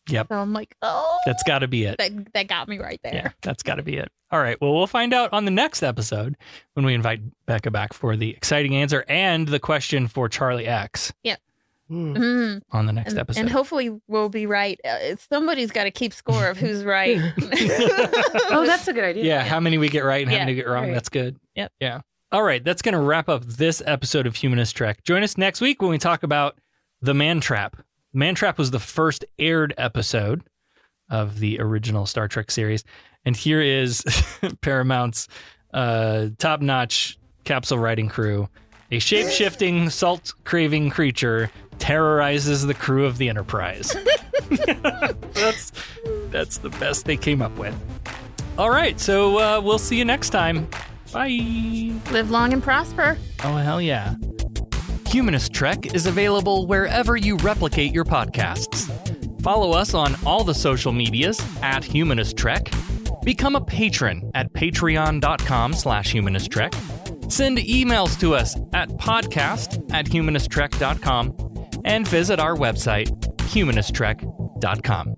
Yep. So I'm like, oh, that's got to be it. That got me right there. Yeah, that's got to be it. All right. Well, we'll find out on the next episode when we invite Becca back for the exciting answer and the question for Charlie X. Yep. On the next episode. And hopefully we'll be right. Somebody's got to keep score of who's right. Oh, that's a good idea. Yeah, how many we get right and how many we get wrong. Right. That's good. Yep. Yeah. All right, that's going to wrap up this episode of Humanist Trek. Join us next week when we talk about The Man Trap. Man Trap was the first aired episode of the original Star Trek series. And here is Paramount's top-notch capsule writing crew. A shape-shifting, salt-craving creature terrorizes the crew of the Enterprise. That's the best they came up with. All right, so we'll see you next time. Bye. Live long and prosper. Oh, hell yeah. Humanist Trek is available wherever you replicate your podcasts. Follow us on all the social medias at Humanist Trek. Become a patron at patreon.com/humanisttrek. Send emails to us at podcast@humanisttrek.com and visit our website, humanisttrek.com.